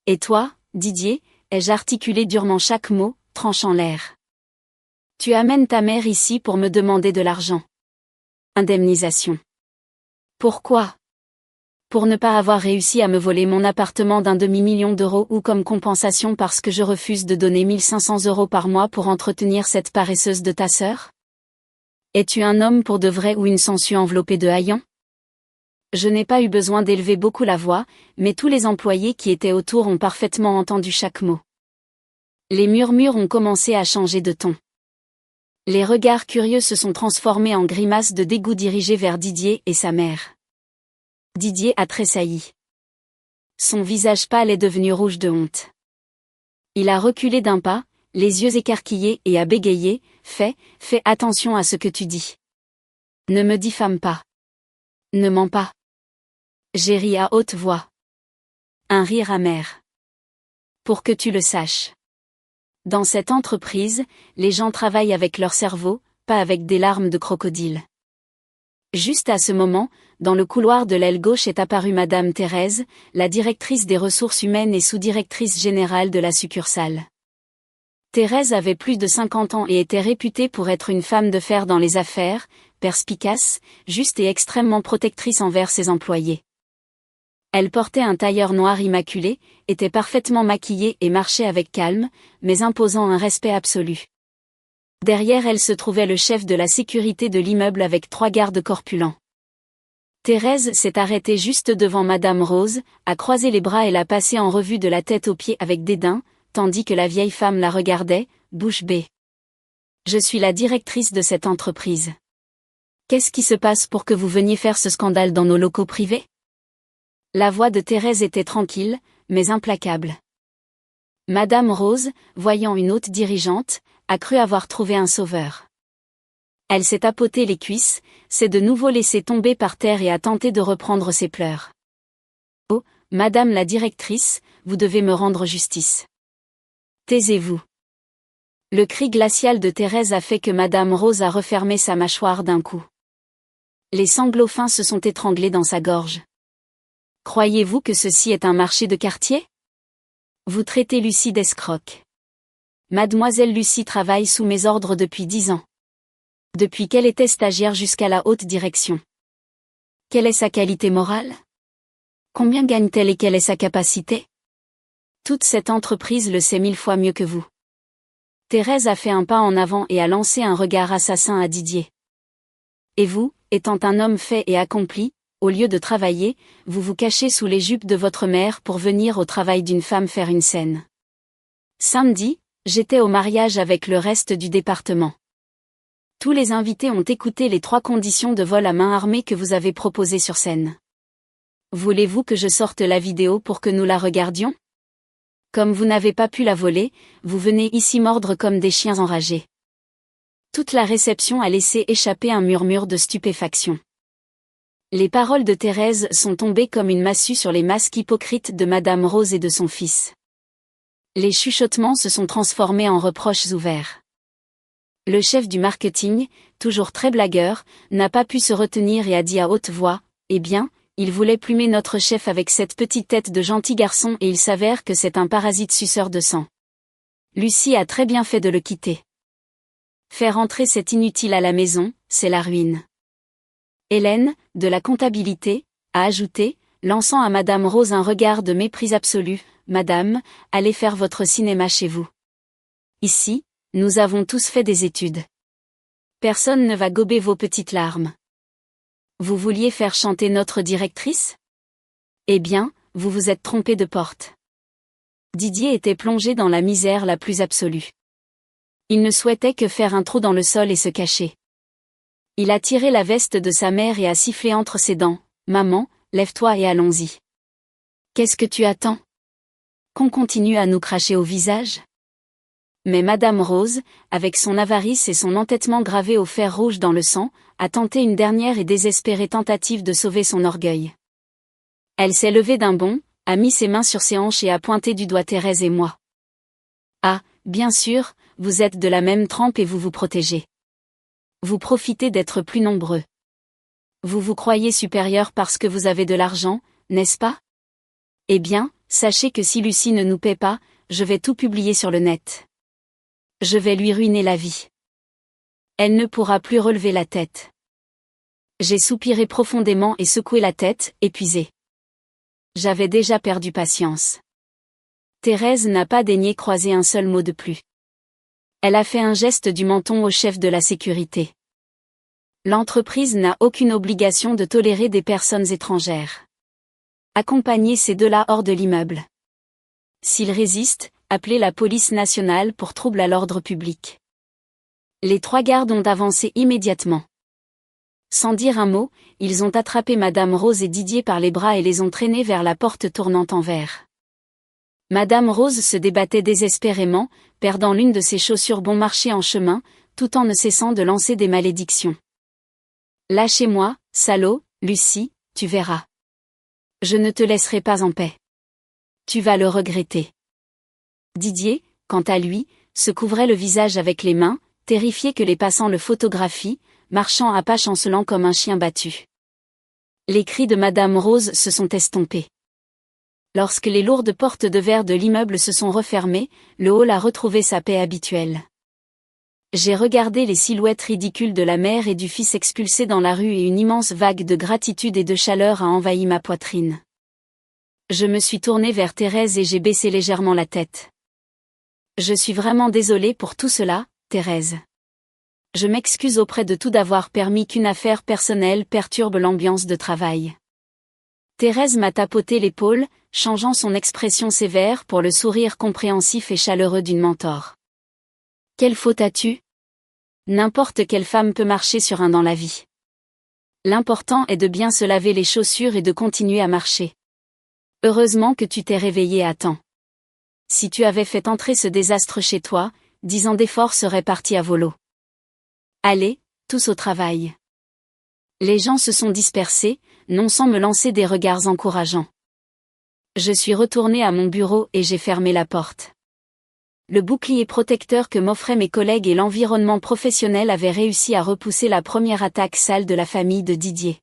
Et toi, Didier, ai-je articulé durement chaque mot, tranchant l'air. Tu amènes ta mère ici pour me demander de l'argent. Indemnisation. Pourquoi ? Pour ne pas avoir réussi à me voler mon appartement d'un demi-million d'euros ou comme compensation parce que je refuse de donner 1500 € par mois pour entretenir cette paresseuse de ta sœur ? Es-tu un homme pour de vrai ou une sangsue enveloppée de haillons ? Je n'ai pas eu besoin d'élever beaucoup la voix, mais tous les employés qui étaient autour ont parfaitement entendu chaque mot. Les murmures ont commencé à changer de ton. Les regards curieux se sont transformés en grimaces de dégoût dirigées vers Didier et sa mère. Didier a tressailli. Son visage pâle est devenu rouge de honte. Il a reculé d'un pas, les yeux écarquillés et a bégayé, « Fais attention à ce que tu dis. Ne me diffame pas. Ne mens pas. » J'ai ri à haute voix. Un rire amer. Pour que tu le saches. Dans cette entreprise, les gens travaillent avec leur cerveau, pas avec des larmes de crocodile. Juste à ce moment, dans le couloir de l'aile gauche est apparue Madame Thérèse, la directrice des ressources humaines et sous-directrice générale de la succursale. Thérèse avait plus de 50 ans et était réputée pour être une femme de fer dans les affaires, perspicace, juste et extrêmement protectrice envers ses employés. Elle portait un tailleur noir immaculé, était parfaitement maquillée et marchait avec calme, mais imposant un respect absolu. Derrière elle se trouvait le chef de la sécurité de l'immeuble avec 3 gardes corpulents. Thérèse s'est arrêtée juste devant Madame Rose, a croisé les bras et l'a passée en revue de la tête aux pieds avec dédain, tandis que la vieille femme la regardait, bouche bée. Je suis la directrice de cette entreprise. Qu'est-ce qui se passe pour que vous veniez faire ce scandale dans nos locaux privés ? La voix de Thérèse était tranquille, mais implacable. Madame Rose, voyant une haute dirigeante, a cru avoir trouvé un sauveur. Elle s'est tapoté les cuisses, s'est de nouveau laissée tomber par terre et a tenté de reprendre ses pleurs. Oh, Madame la directrice, vous devez me rendre justice. Taisez-vous. Le cri glacial de Thérèse a fait que Madame Rose a refermé sa mâchoire d'un coup. Les sanglots fins se sont étranglés dans sa gorge. Croyez-vous que ceci est un marché de quartier ? Vous traitez Lucie d'escroque. Mademoiselle Lucie travaille sous mes ordres depuis 10 ans. Depuis qu'elle était stagiaire jusqu'à la haute direction. Quelle est sa qualité morale ? Combien gagne-t-elle et quelle est sa capacité ? Toute cette entreprise le sait 1000 fois mieux que vous. Thérèse a fait un pas en avant et a lancé un regard assassin à Didier. Et vous, étant un homme fait et accompli, au lieu de travailler, vous vous cachez sous les jupes de votre mère pour venir au travail d'une femme faire une scène. Samedi, j'étais au mariage avec le reste du département. Tous les invités ont écouté les 3 conditions de vol à main armée que vous avez proposées sur scène. Voulez-vous que je sorte la vidéo pour que nous la regardions? Comme vous n'avez pas pu la voler, vous venez ici mordre comme des chiens enragés. Toute la réception a laissé échapper un murmure de stupéfaction. Les paroles de Thérèse sont tombées comme une massue sur les masques hypocrites de Madame Rose et de son fils. Les chuchotements se sont transformés en reproches ouverts. Le chef du marketing, toujours très blagueur, n'a pas pu se retenir et a dit à haute voix, « Eh bien, il voulait plumer notre chef avec cette petite tête de gentil garçon et il s'avère que c'est un parasite suceur de sang. Lucie a très bien fait de le quitter. Faire entrer cet inutile à la maison, c'est la ruine. » Hélène, de la comptabilité, a ajouté, lançant à Madame Rose un regard de mépris absolu, « Madame, allez faire votre cinéma chez vous. Ici, nous avons tous fait des études. Personne ne va gober vos petites larmes. Vous vouliez faire chanter notre directrice? Eh bien, vous vous êtes trompé de porte. » Didier était plongé dans la misère la plus absolue. Il ne souhaitait que faire un trou dans le sol et se cacher. Il a tiré la veste de sa mère et a sifflé entre ses dents, « Maman, lève-toi et allons-y. » Qu'est-ce que tu attends? Qu'on continue à nous cracher au visage? Mais Madame Rose, avec son avarice et son entêtement gravé au fer rouge dans le sang, a tenté une dernière et désespérée tentative de sauver son orgueil. Elle s'est levée d'un bond, a mis ses mains sur ses hanches et a pointé du doigt Thérèse et moi. « Ah, bien sûr, vous êtes de la même trempe et vous vous protégez. Vous profitez d'être plus nombreux. Vous vous croyez supérieur parce que vous avez de l'argent, n'est-ce pas? Eh bien, sachez que si Lucie ne nous paie pas, je vais tout publier sur le net. Je vais lui ruiner la vie. Elle ne pourra plus relever la tête. » J'ai soupiré profondément et secoué la tête, épuisé. J'avais déjà perdu patience. Thérèse n'a pas daigné croiser un seul mot de plus. Elle a fait un geste du menton au chef de la sécurité. L'entreprise n'a aucune obligation de tolérer des personnes étrangères. Accompagnez ces deux-là hors de l'immeuble. S'ils résistent, appelez la police nationale pour trouble à l'ordre public. Les 3 gardes ont avancé immédiatement. Sans dire un mot, ils ont attrapé Madame Rose et Didier par les bras et les ont traînés vers la porte tournante en verre. Madame Rose se débattait désespérément, perdant l'une de ses chaussures bon marché en chemin, tout en ne cessant de lancer des malédictions. « Lâchez-moi, salaud, Lucie, tu verras. Je ne te laisserai pas en paix. Tu vas le regretter. » Didier, quant à lui, se couvrait le visage avec les mains, terrifié que les passants le photographient, marchant à pas chancelant comme un chien battu. Les cris de Madame Rose se sont estompés. Lorsque les lourdes portes de verre de l'immeuble se sont refermées, le hall a retrouvé sa paix habituelle. J'ai regardé les silhouettes ridicules de la mère et du fils expulsés dans la rue et une immense vague de gratitude et de chaleur a envahi ma poitrine. Je me suis tournée vers Thérèse et j'ai baissé légèrement la tête. « Je suis vraiment désolée pour tout cela, Thérèse. Je m'excuse auprès de tout d'avoir permis qu'une affaire personnelle perturbe l'ambiance de travail. » Thérèse m'a tapoté l'épaule, changeant son expression sévère pour le sourire compréhensif et chaleureux d'une mentor. « Quelle faute as-tu? N'importe quelle femme peut marcher sur un dans la vie. L'important est de bien se laver les chaussures et de continuer à marcher. Heureusement que tu t'es réveillée à temps. Si tu avais fait entrer ce désastre chez toi, 10 ans d'efforts seraient partis à volo. Allez, tous au travail. » Les gens se sont dispersés, non sans me lancer des regards encourageants. Je suis retournée à mon bureau et j'ai fermé la porte. Le bouclier protecteur que m'offraient mes collègues et l'environnement professionnel avaient réussi à repousser la première attaque sale de la famille de Didier.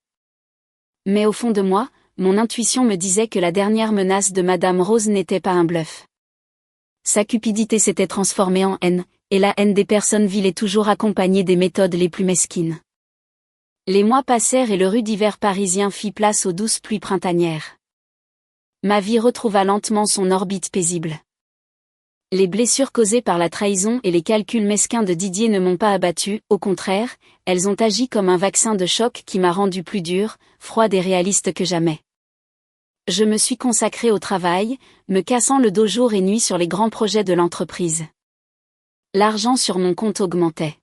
Mais au fond de moi, mon intuition me disait que la dernière menace de Madame Rose n'était pas un bluff. Sa cupidité s'était transformée en haine, et la haine des personnes viles est toujours accompagnée des méthodes les plus mesquines. Les mois passèrent et le rude-hiver parisien fit place aux douces pluies printanières. Ma vie retrouva lentement son orbite paisible. Les blessures causées par la trahison et les calculs mesquins de Didier ne m'ont pas abattu, au contraire, elles ont agi comme un vaccin de choc qui m'a rendu plus dur, froide et réaliste que jamais. Je me suis consacrée au travail, me cassant le dos jour et nuit sur les grands projets de l'entreprise. L'argent sur mon compte augmentait.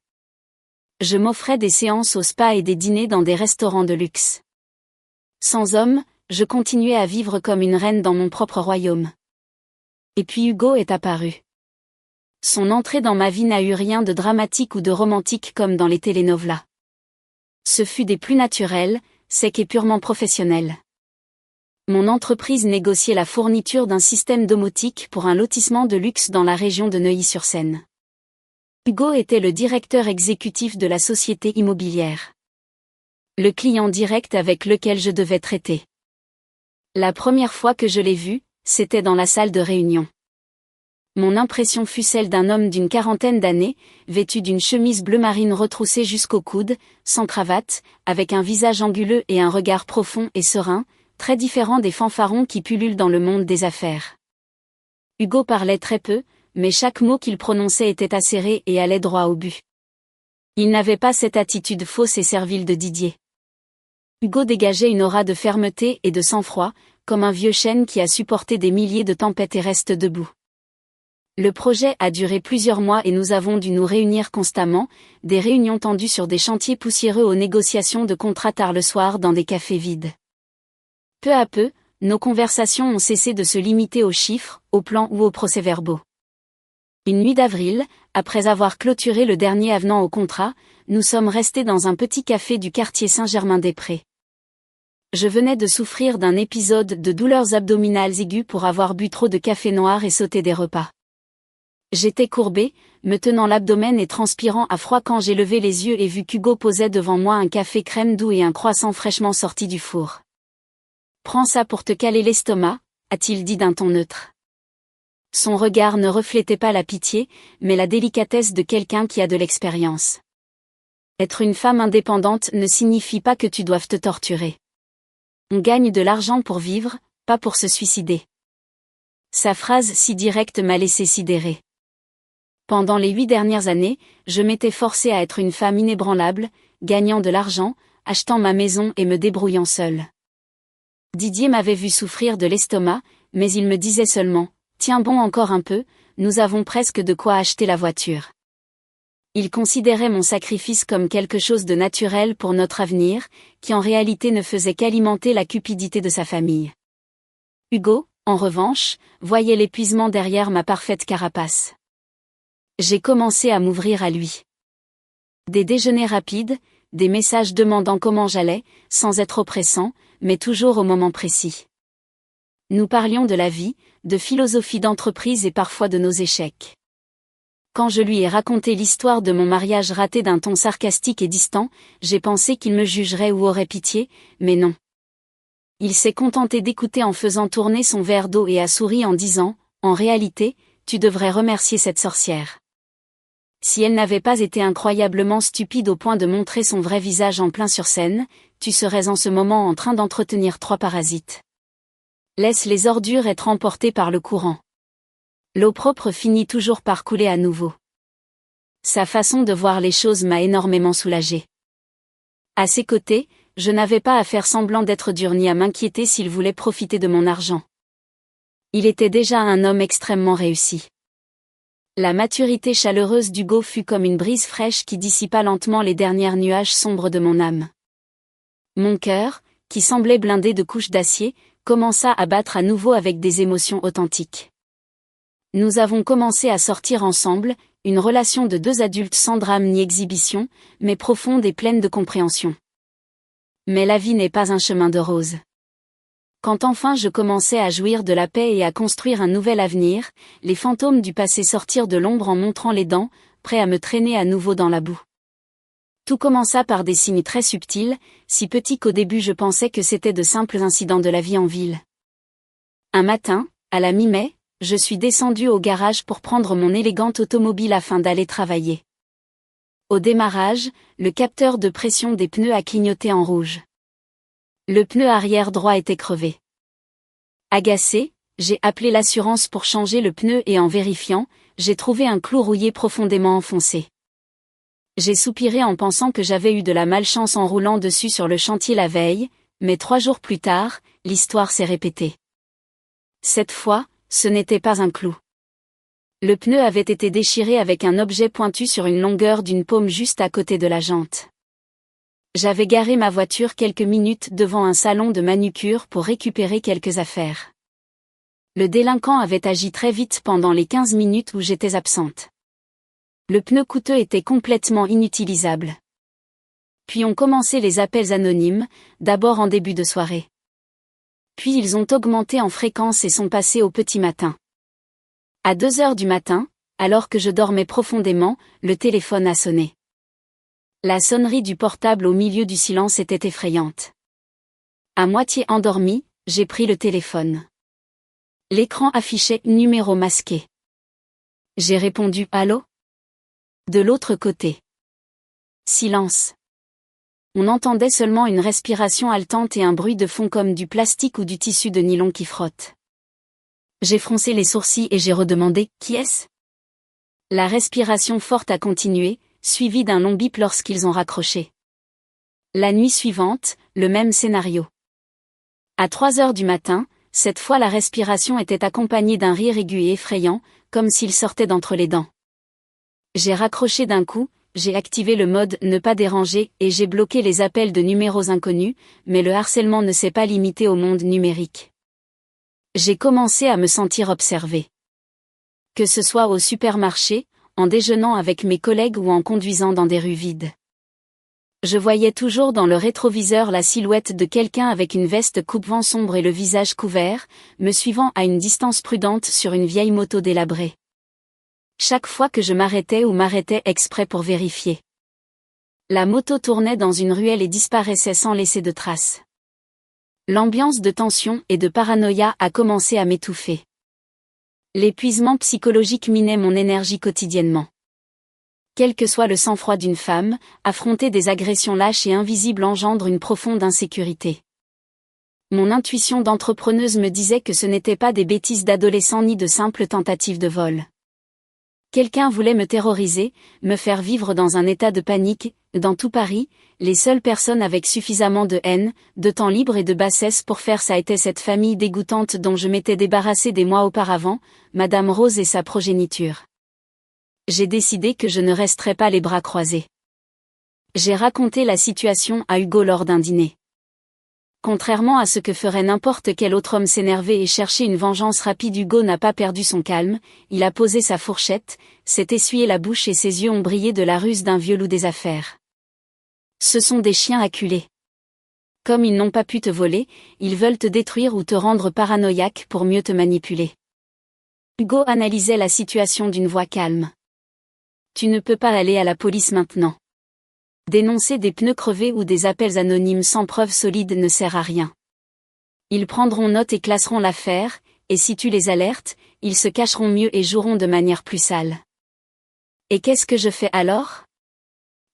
Je m'offrais des séances au spa et des dîners dans des restaurants de luxe. Sans homme, je continuais à vivre comme une reine dans mon propre royaume. Et puis Hugo est apparu. Son entrée dans ma vie n'a eu rien de dramatique ou de romantique comme dans les telenovelas. Ce fut des plus naturels, secs et purement professionnels. Mon entreprise négociait la fourniture d'un système domotique pour un lotissement de luxe dans la région de Neuilly-sur-Seine. Hugo était le directeur exécutif de la société immobilière. Le client direct avec lequel je devais traiter. La première fois que je l'ai vu, c'était dans la salle de réunion. Mon impression fut celle d'un homme d'une quarantaine d'années, vêtu d'une chemise bleu marine retroussée jusqu'au coude, sans cravate, avec un visage anguleux et un regard profond et serein, très différent des fanfarons qui pullulent dans le monde des affaires. Hugo parlait très peu, mais chaque mot qu'il prononçait était acéré et allait droit au but. Il n'avait pas cette attitude fausse et servile de Didier. Hugo dégageait une aura de fermeté et de sang-froid, comme un vieux chêne qui a supporté des milliers de tempêtes et reste debout. Le projet a duré plusieurs mois et nous avons dû nous réunir constamment, des réunions tendues sur des chantiers poussiéreux aux négociations de contrats tard le soir dans des cafés vides. Peu à peu, nos conversations ont cessé de se limiter aux chiffres, aux plans ou aux procès-verbaux. Une nuit d'avril, après avoir clôturé le dernier avenant au contrat, nous sommes restés dans un petit café du quartier Saint-Germain-des-Prés. Je venais de souffrir d'un épisode de douleurs abdominales aiguës pour avoir bu trop de café noir et sauté des repas. J'étais courbé, me tenant l'abdomen et transpirant à froid quand j'ai levé les yeux et vu qu'Hugo posait devant moi un café crème doux et un croissant fraîchement sorti du four. « Prends ça pour te caler l'estomac », a-t-il dit d'un ton neutre. Son regard ne reflétait pas la pitié, mais la délicatesse de quelqu'un qui a de l'expérience. Être une femme indépendante ne signifie pas que tu doives te torturer. On gagne de l'argent pour vivre, pas pour se suicider. Sa phrase si directe m'a laissé sidérée. Pendant les 8 dernières années, je m'étais forcée à être une femme inébranlable, gagnant de l'argent, achetant ma maison et me débrouillant seule. Didier m'avait vu souffrir de l'estomac, mais il me disait seulement « Tiens bon encore un peu, nous avons presque de quoi acheter la voiture ». Il considérait mon sacrifice comme quelque chose de naturel pour notre avenir, qui en réalité ne faisait qu'alimenter la cupidité de sa famille. Hugo, en revanche, voyait l'épuisement derrière ma parfaite carapace. J'ai commencé à m'ouvrir à lui. Des déjeuners rapides, des messages demandant comment j'allais, sans être oppressants, mais toujours au moment précis. Nous parlions de la vie, de philosophie d'entreprise et parfois de nos échecs. Quand je lui ai raconté l'histoire de mon mariage raté d'un ton sarcastique et distant, j'ai pensé qu'il me jugerait ou aurait pitié, mais non. Il s'est contenté d'écouter en faisant tourner son verre d'eau et a souri en disant « En réalité, tu devrais remercier cette sorcière. Si elle n'avait pas été incroyablement stupide au point de montrer son vrai visage en plein sur scène, tu serais en ce moment en train d'entretenir 3 parasites. Laisse les ordures être emportées par le courant. L'eau propre finit toujours par couler à nouveau. » Sa façon de voir les choses m'a énormément soulagée. À ses côtés, je n'avais pas à faire semblant d'être dur ni à m'inquiéter s'il voulait profiter de mon argent. Il était déjà un homme extrêmement réussi. La maturité chaleureuse d'Hugo fut comme une brise fraîche qui dissipa lentement les derniers nuages sombres de mon âme. Mon cœur, qui semblait blindé de couches d'acier, commença à battre à nouveau avec des émotions authentiques. Nous avons commencé à sortir ensemble, une relation de 2 adultes sans drame ni exhibition, mais profonde et pleine de compréhension. Mais la vie n'est pas un chemin de roses. Quand enfin je commençais à jouir de la paix et à construire un nouvel avenir, les fantômes du passé sortirent de l'ombre en montrant les dents, prêts à me traîner à nouveau dans la boue. Tout commença par des signes très subtils, si petits qu'au début je pensais que c'étaient de simples incidents de la vie en ville. Un matin, à la mi-mai, je suis descendue au garage pour prendre mon élégante automobile afin d'aller travailler. Au démarrage, le capteur de pression des pneus a clignoté en rouge. Le pneu arrière droit était crevé. Agacé, j'ai appelé l'assurance pour changer le pneu et en vérifiant, j'ai trouvé un clou rouillé profondément enfoncé. J'ai soupiré en pensant que j'avais eu de la malchance en roulant dessus sur le chantier la veille, mais 3 jours plus tard, l'histoire s'est répétée. Cette fois, ce n'était pas un clou. Le pneu avait été déchiré avec un objet pointu sur une longueur d'une paume juste à côté de la jante. J'avais garé ma voiture quelques minutes devant un salon de manucure pour récupérer quelques affaires. Le délinquant avait agi très vite pendant les 15 minutes où j'étais absente. Le pneu coûteux était complètement inutilisable. Puis ont commencé les appels anonymes, d'abord en début de soirée. Puis ils ont augmenté en fréquence et sont passés au petit matin. À 2 heures du matin, alors que je dormais profondément, le téléphone a sonné. La sonnerie du portable au milieu du silence était effrayante. À moitié endormi, j'ai pris le téléphone. L'écran affichait numéro masqué. J'ai répondu « Allô ?» De l'autre côté. Silence. On entendait seulement une respiration haletante et un bruit de fond comme du plastique ou du tissu de nylon qui frotte. J'ai froncé les sourcils et j'ai redemandé « Qui est-ce ?» La respiration forte a continué, suivie d'un long bip lorsqu'ils ont raccroché. La nuit suivante, le même scénario. À 3 heures du matin, cette fois la respiration était accompagnée d'un rire aigu et effrayant, comme s'il sortait d'entre les dents. J'ai raccroché d'un coup, j'ai activé le mode « Ne pas déranger » et j'ai bloqué les appels de numéros inconnus, mais le harcèlement ne s'est pas limité au monde numérique. J'ai commencé à me sentir observée. Que ce soit au supermarché, en déjeunant avec mes collègues ou en conduisant dans des rues vides. Je voyais toujours dans le rétroviseur la silhouette de quelqu'un avec une veste coupe-vent sombre et le visage couvert, me suivant à une distance prudente sur une vieille moto délabrée. Chaque fois que je m'arrêtais ou m'arrêtais exprès pour vérifier. La moto tournait dans une ruelle et disparaissait sans laisser de traces. L'ambiance de tension et de paranoïa a commencé à m'étouffer. L'épuisement psychologique minait mon énergie quotidiennement. Quel que soit le sang-froid d'une femme, affronter des agressions lâches et invisibles engendre une profonde insécurité. Mon intuition d'entrepreneuse me disait que ce n'étaient pas des bêtises d'adolescents ni de simples tentatives de vol. Quelqu'un voulait me terroriser, me faire vivre dans un état de panique. Dans tout Paris, les seules personnes avec suffisamment de haine, de temps libre et de bassesse pour faire ça était cette famille dégoûtante dont je m'étais débarrassée des mois auparavant, Madame Rose et sa progéniture. J'ai décidé que je ne resterais pas les bras croisés. J'ai raconté la situation à Hugo lors d'un dîner. Contrairement à ce que ferait n'importe quel autre homme s'énerver et chercher une vengeance rapide, Hugo n'a pas perdu son calme, il a posé sa fourchette, s'est essuyé la bouche et ses yeux ont brillé de la ruse d'un vieux loup des affaires. Ce sont des chiens acculés. Comme ils n'ont pas pu te voler, ils veulent te détruire ou te rendre paranoïaque pour mieux te manipuler. Hugo analysait la situation d'une voix calme. Tu ne peux pas aller à la police maintenant. Dénoncer des pneus crevés ou des appels anonymes sans preuve solide ne sert à rien. Ils prendront note et classeront l'affaire, et si tu les alertes, ils se cacheront mieux et joueront de manière plus sale. Et qu'est-ce que je fais alors ?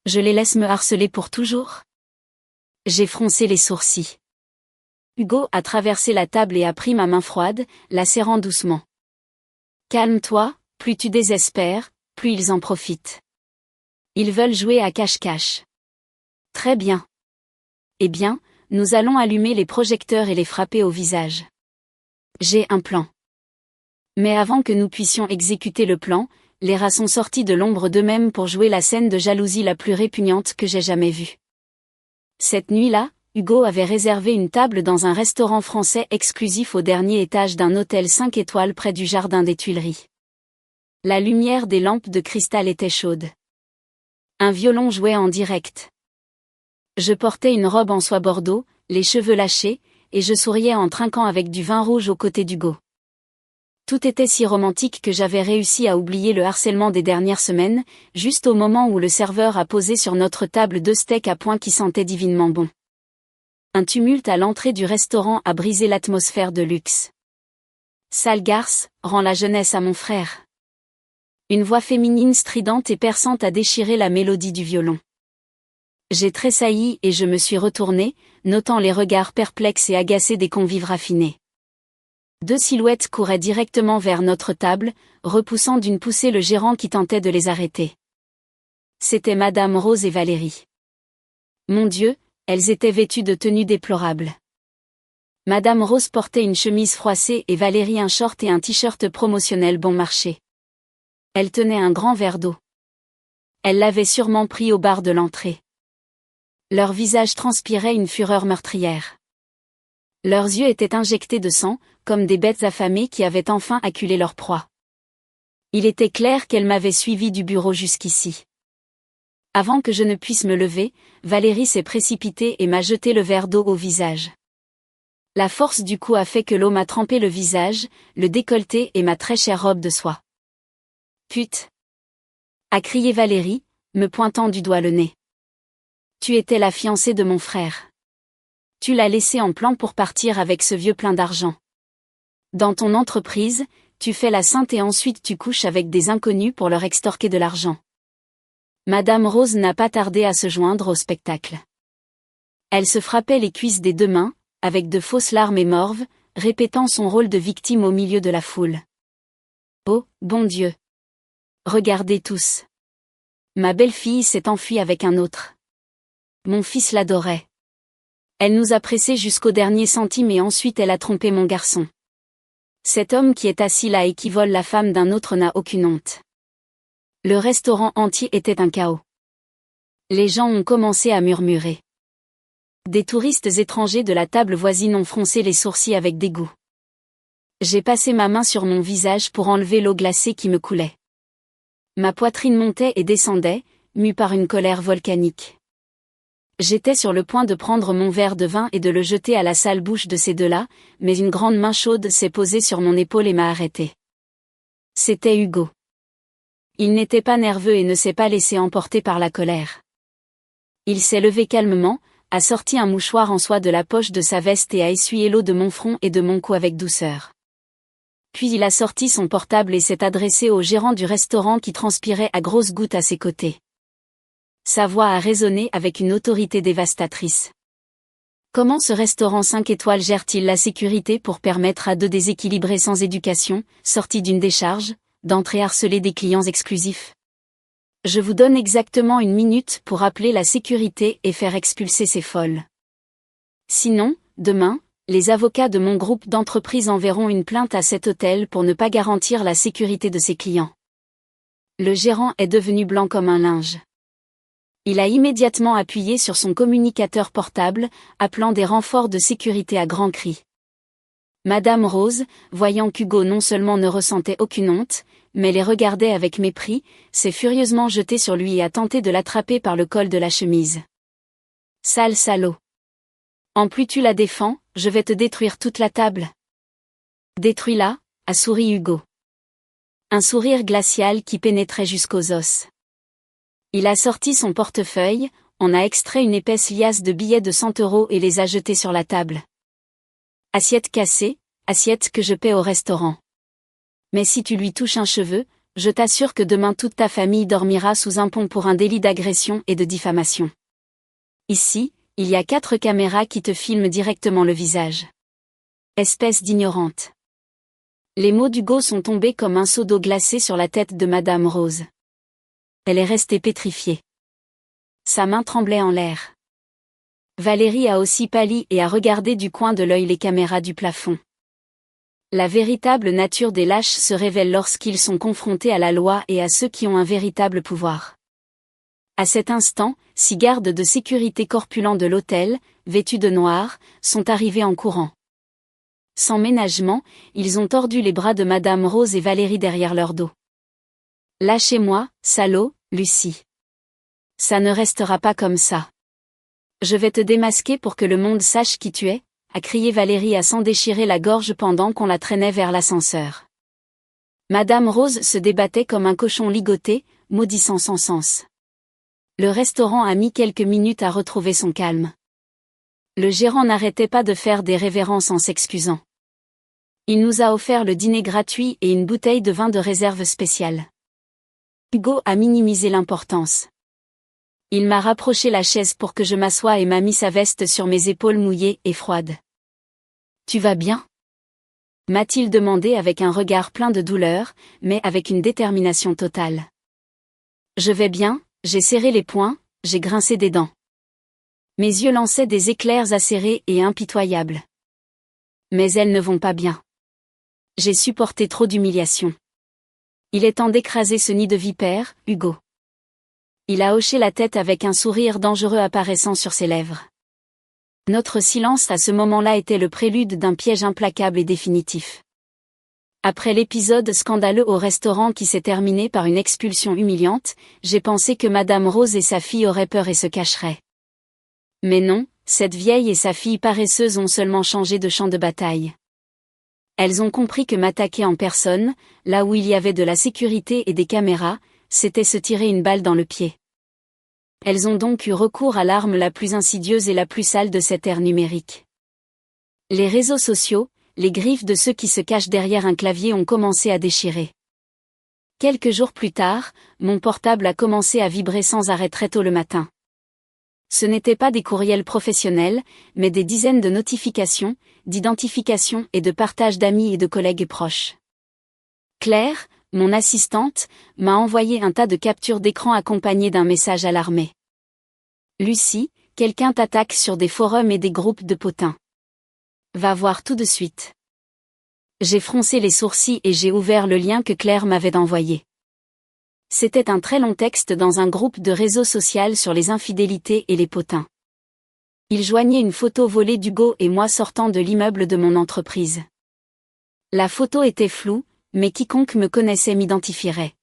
Je les laisse me harceler pour toujours ? J'ai froncé les sourcils. Hugo a traversé la table et a pris ma main froide, la serrant doucement. Calme-toi, plus tu désespères, plus ils en profitent. Ils veulent jouer à cache-cache. Très bien. Eh bien, nous allons allumer les projecteurs et les frapper au visage. J'ai un plan. Mais avant que nous puissions exécuter le plan, les rats sont sortis de l'ombre d'eux-mêmes pour jouer la scène de jalousie la plus répugnante que j'ai jamais vue. Cette nuit-là, Hugo avait réservé une table dans un restaurant français exclusif au dernier étage d'un hôtel 5 étoiles près du jardin des Tuileries. La lumière des lampes de cristal était chaude. Un violon jouait en direct. Je portais une robe en soie bordeaux, les cheveux lâchés, et je souriais en trinquant avec du vin rouge aux côtés d'Hugo. Tout était si romantique que j'avais réussi à oublier le harcèlement des dernières semaines, juste au moment où le serveur a posé sur notre table 2 steaks à point qui sentaient divinement bon. Un tumulte à l'entrée du restaurant a brisé l'atmosphère de luxe. Sale garce, rends la jeunesse à mon frère. Une voix féminine stridente et perçante a déchiré la mélodie du violon. J'ai tressailli et je me suis retournée, notant les regards perplexes et agacés des convives raffinés. 2 silhouettes couraient directement vers notre table, repoussant d'une poussée le gérant qui tentait de les arrêter. C'étaient Madame Rose et Valérie. Mon Dieu, elles étaient vêtues de tenues déplorables. Madame Rose portait une chemise froissée et Valérie un short et un t-shirt promotionnel bon marché. Elle tenait un grand verre d'eau. Elle l'avait sûrement pris au bar de l'entrée. Leurs visages transpiraient une fureur meurtrière. Leurs yeux étaient injectés de sang, comme des bêtes affamées qui avaient enfin acculé leur proie. Il était clair qu'elle m'avait suivi du bureau jusqu'ici. Avant que je ne puisse me lever, Valérie s'est précipitée et m'a jeté le verre d'eau au visage. La force du coup a fait que l'eau m'a trempé le visage, le décolleté et ma très chère robe de soie. Pute! A crié Valérie, me pointant du doigt le nez. Tu étais la fiancée de mon frère. Tu l'as laissé en plan pour partir avec ce vieux plein d'argent. Dans ton entreprise, tu fais la sainte et ensuite tu couches avec des inconnus pour leur extorquer de l'argent. Madame Rose n'a pas tardé à se joindre au spectacle. Elle se frappait les cuisses des deux mains, avec de fausses larmes et morves, répétant son rôle de victime au milieu de la foule. Oh, bon Dieu! Regardez tous. Ma belle-fille s'est enfuie avec un autre. Mon fils l'adorait. Elle nous a pressés jusqu'au dernier centime et ensuite elle a trompé mon garçon. Cet homme qui est assis là et qui vole la femme d'un autre n'a aucune honte. Le restaurant entier était un chaos. Les gens ont commencé à murmurer. Des touristes étrangers de la table voisine ont froncé les sourcils avec dégoût. J'ai passé ma main sur mon visage pour enlever l'eau glacée qui me coulait. Ma poitrine montait et descendait, mue par une colère volcanique. J'étais sur le point de prendre mon verre de vin et de le jeter à la sale bouche de ces deux-là, mais une grande main chaude s'est posée sur mon épaule et m'a arrêté. C'était Hugo. Il n'était pas nerveux et ne s'est pas laissé emporter par la colère. Il s'est levé calmement, a sorti un mouchoir en soie de la poche de sa veste et a essuyé l'eau de mon front et de mon cou avec douceur. Puis il a sorti son portable et s'est adressé au gérant du restaurant qui transpirait à grosses gouttes à ses côtés. Sa voix a résonné avec une autorité dévastatrice. Comment ce restaurant 5 étoiles gère-t-il la sécurité pour permettre à deux déséquilibrés sans éducation, sortis d'une décharge, d'entrer harceler des clients exclusifs? Je vous donne exactement 1 minute pour appeler la sécurité et faire expulser ces folles. Sinon, demain, les avocats de mon groupe d'entreprise enverront une plainte à cet hôtel pour ne pas garantir la sécurité de ses clients. Le gérant est devenu blanc comme un linge. Il a immédiatement appuyé sur son communicateur portable, appelant des renforts de sécurité à grands cris. Madame Rose, voyant qu'Hugo non seulement ne ressentait aucune honte, mais les regardait avec mépris, s'est furieusement jetée sur lui et a tenté de l'attraper par le col de la chemise. Sale salaud. En plus tu la défends, je vais te détruire toute la table. Détruis-la, a souri Hugo. Un sourire glacial qui pénétrait jusqu'aux os. Il a sorti son portefeuille, en a extrait une épaisse liasse de billets de 100 € et les a jetés sur la table. Assiette cassée, assiette que je paie au restaurant. Mais si tu lui touches un cheveu, je t'assure que demain toute ta famille dormira sous un pont pour un délit d'agression et de diffamation. Ici, il y a 4 caméras qui te filment directement le visage. Espèce d'ignorante. Les mots d'Hugo sont tombés comme un seau d'eau glacée sur la tête de Madame Rose. Elle est restée pétrifiée. Sa main tremblait en l'air. Valérie a aussi pâli et a regardé du coin de l'œil les caméras du plafond. La véritable nature des lâches se révèle lorsqu'ils sont confrontés à la loi et à ceux qui ont un véritable pouvoir. À cet instant, 6 gardes de sécurité corpulents de l'hôtel, vêtus de noir, sont arrivés en courant. Sans ménagement, ils ont tordu les bras de Madame Rose et Valérie derrière leur dos. « Lâchez-moi, salaud, Lucie. Ça ne restera pas comme ça. Je vais te démasquer pour que le monde sache qui tu es », a crié Valérie à s'en déchirer la gorge pendant qu'on la traînait vers l'ascenseur. Madame Rose se débattait comme un cochon ligoté, maudissant son sens. Le restaurant a mis quelques minutes à retrouver son calme. Le gérant n'arrêtait pas de faire des révérences en s'excusant. Il nous a offert le dîner gratuit et une bouteille de vin de réserve spéciale. Hugo a minimisé l'importance. Il m'a rapproché la chaise pour que je m'assoie et m'a mis sa veste sur mes épaules mouillées et froides. « Tu vas bien ?» m'a-t-il demandé avec un regard plein de douleur, mais avec une détermination totale. « Je vais bien », j'ai serré les poings, j'ai grincé des dents. Mes yeux lançaient des éclairs acérés et impitoyables. Mais elles ne vont pas bien. J'ai supporté trop d'humiliation. Il est temps d'écraser ce nid de vipères, Hugo. Il a hoché la tête avec un sourire dangereux apparaissant sur ses lèvres. Notre silence à ce moment-là était le prélude d'un piège implacable et définitif. Après l'épisode scandaleux au restaurant qui s'est terminé par une expulsion humiliante, j'ai pensé que Madame Rose et sa fille auraient peur et se cacheraient. Mais non, cette vieille et sa fille paresseuse ont seulement changé de champ de bataille. Elles ont compris que m'attaquer en personne, là où il y avait de la sécurité et des caméras, c'était se tirer une balle dans le pied. Elles ont donc eu recours à l'arme la plus insidieuse et la plus sale de cette ère numérique. Les réseaux sociaux, les griffes de ceux qui se cachent derrière un clavier ont commencé à déchirer. Quelques jours plus tard, mon portable a commencé à vibrer sans arrêt très tôt le matin. Ce n'étaient pas des courriels professionnels, mais des dizaines de notifications, d'identifications et de partages d'amis et de collègues proches. Claire, mon assistante, m'a envoyé un tas de captures d'écran accompagnées d'un message alarmé. Lucie, quelqu'un t'attaque sur des forums et des groupes de potins. Va voir tout de suite. J'ai froncé les sourcils et j'ai ouvert le lien que Claire m'avait envoyé. C'était un très long texte dans un groupe de réseau social sur les infidélités et les potins. Il joignait une photo volée d'Hugo et moi sortant de l'immeuble de mon entreprise. La photo était floue, mais quiconque me connaissait m'identifierait.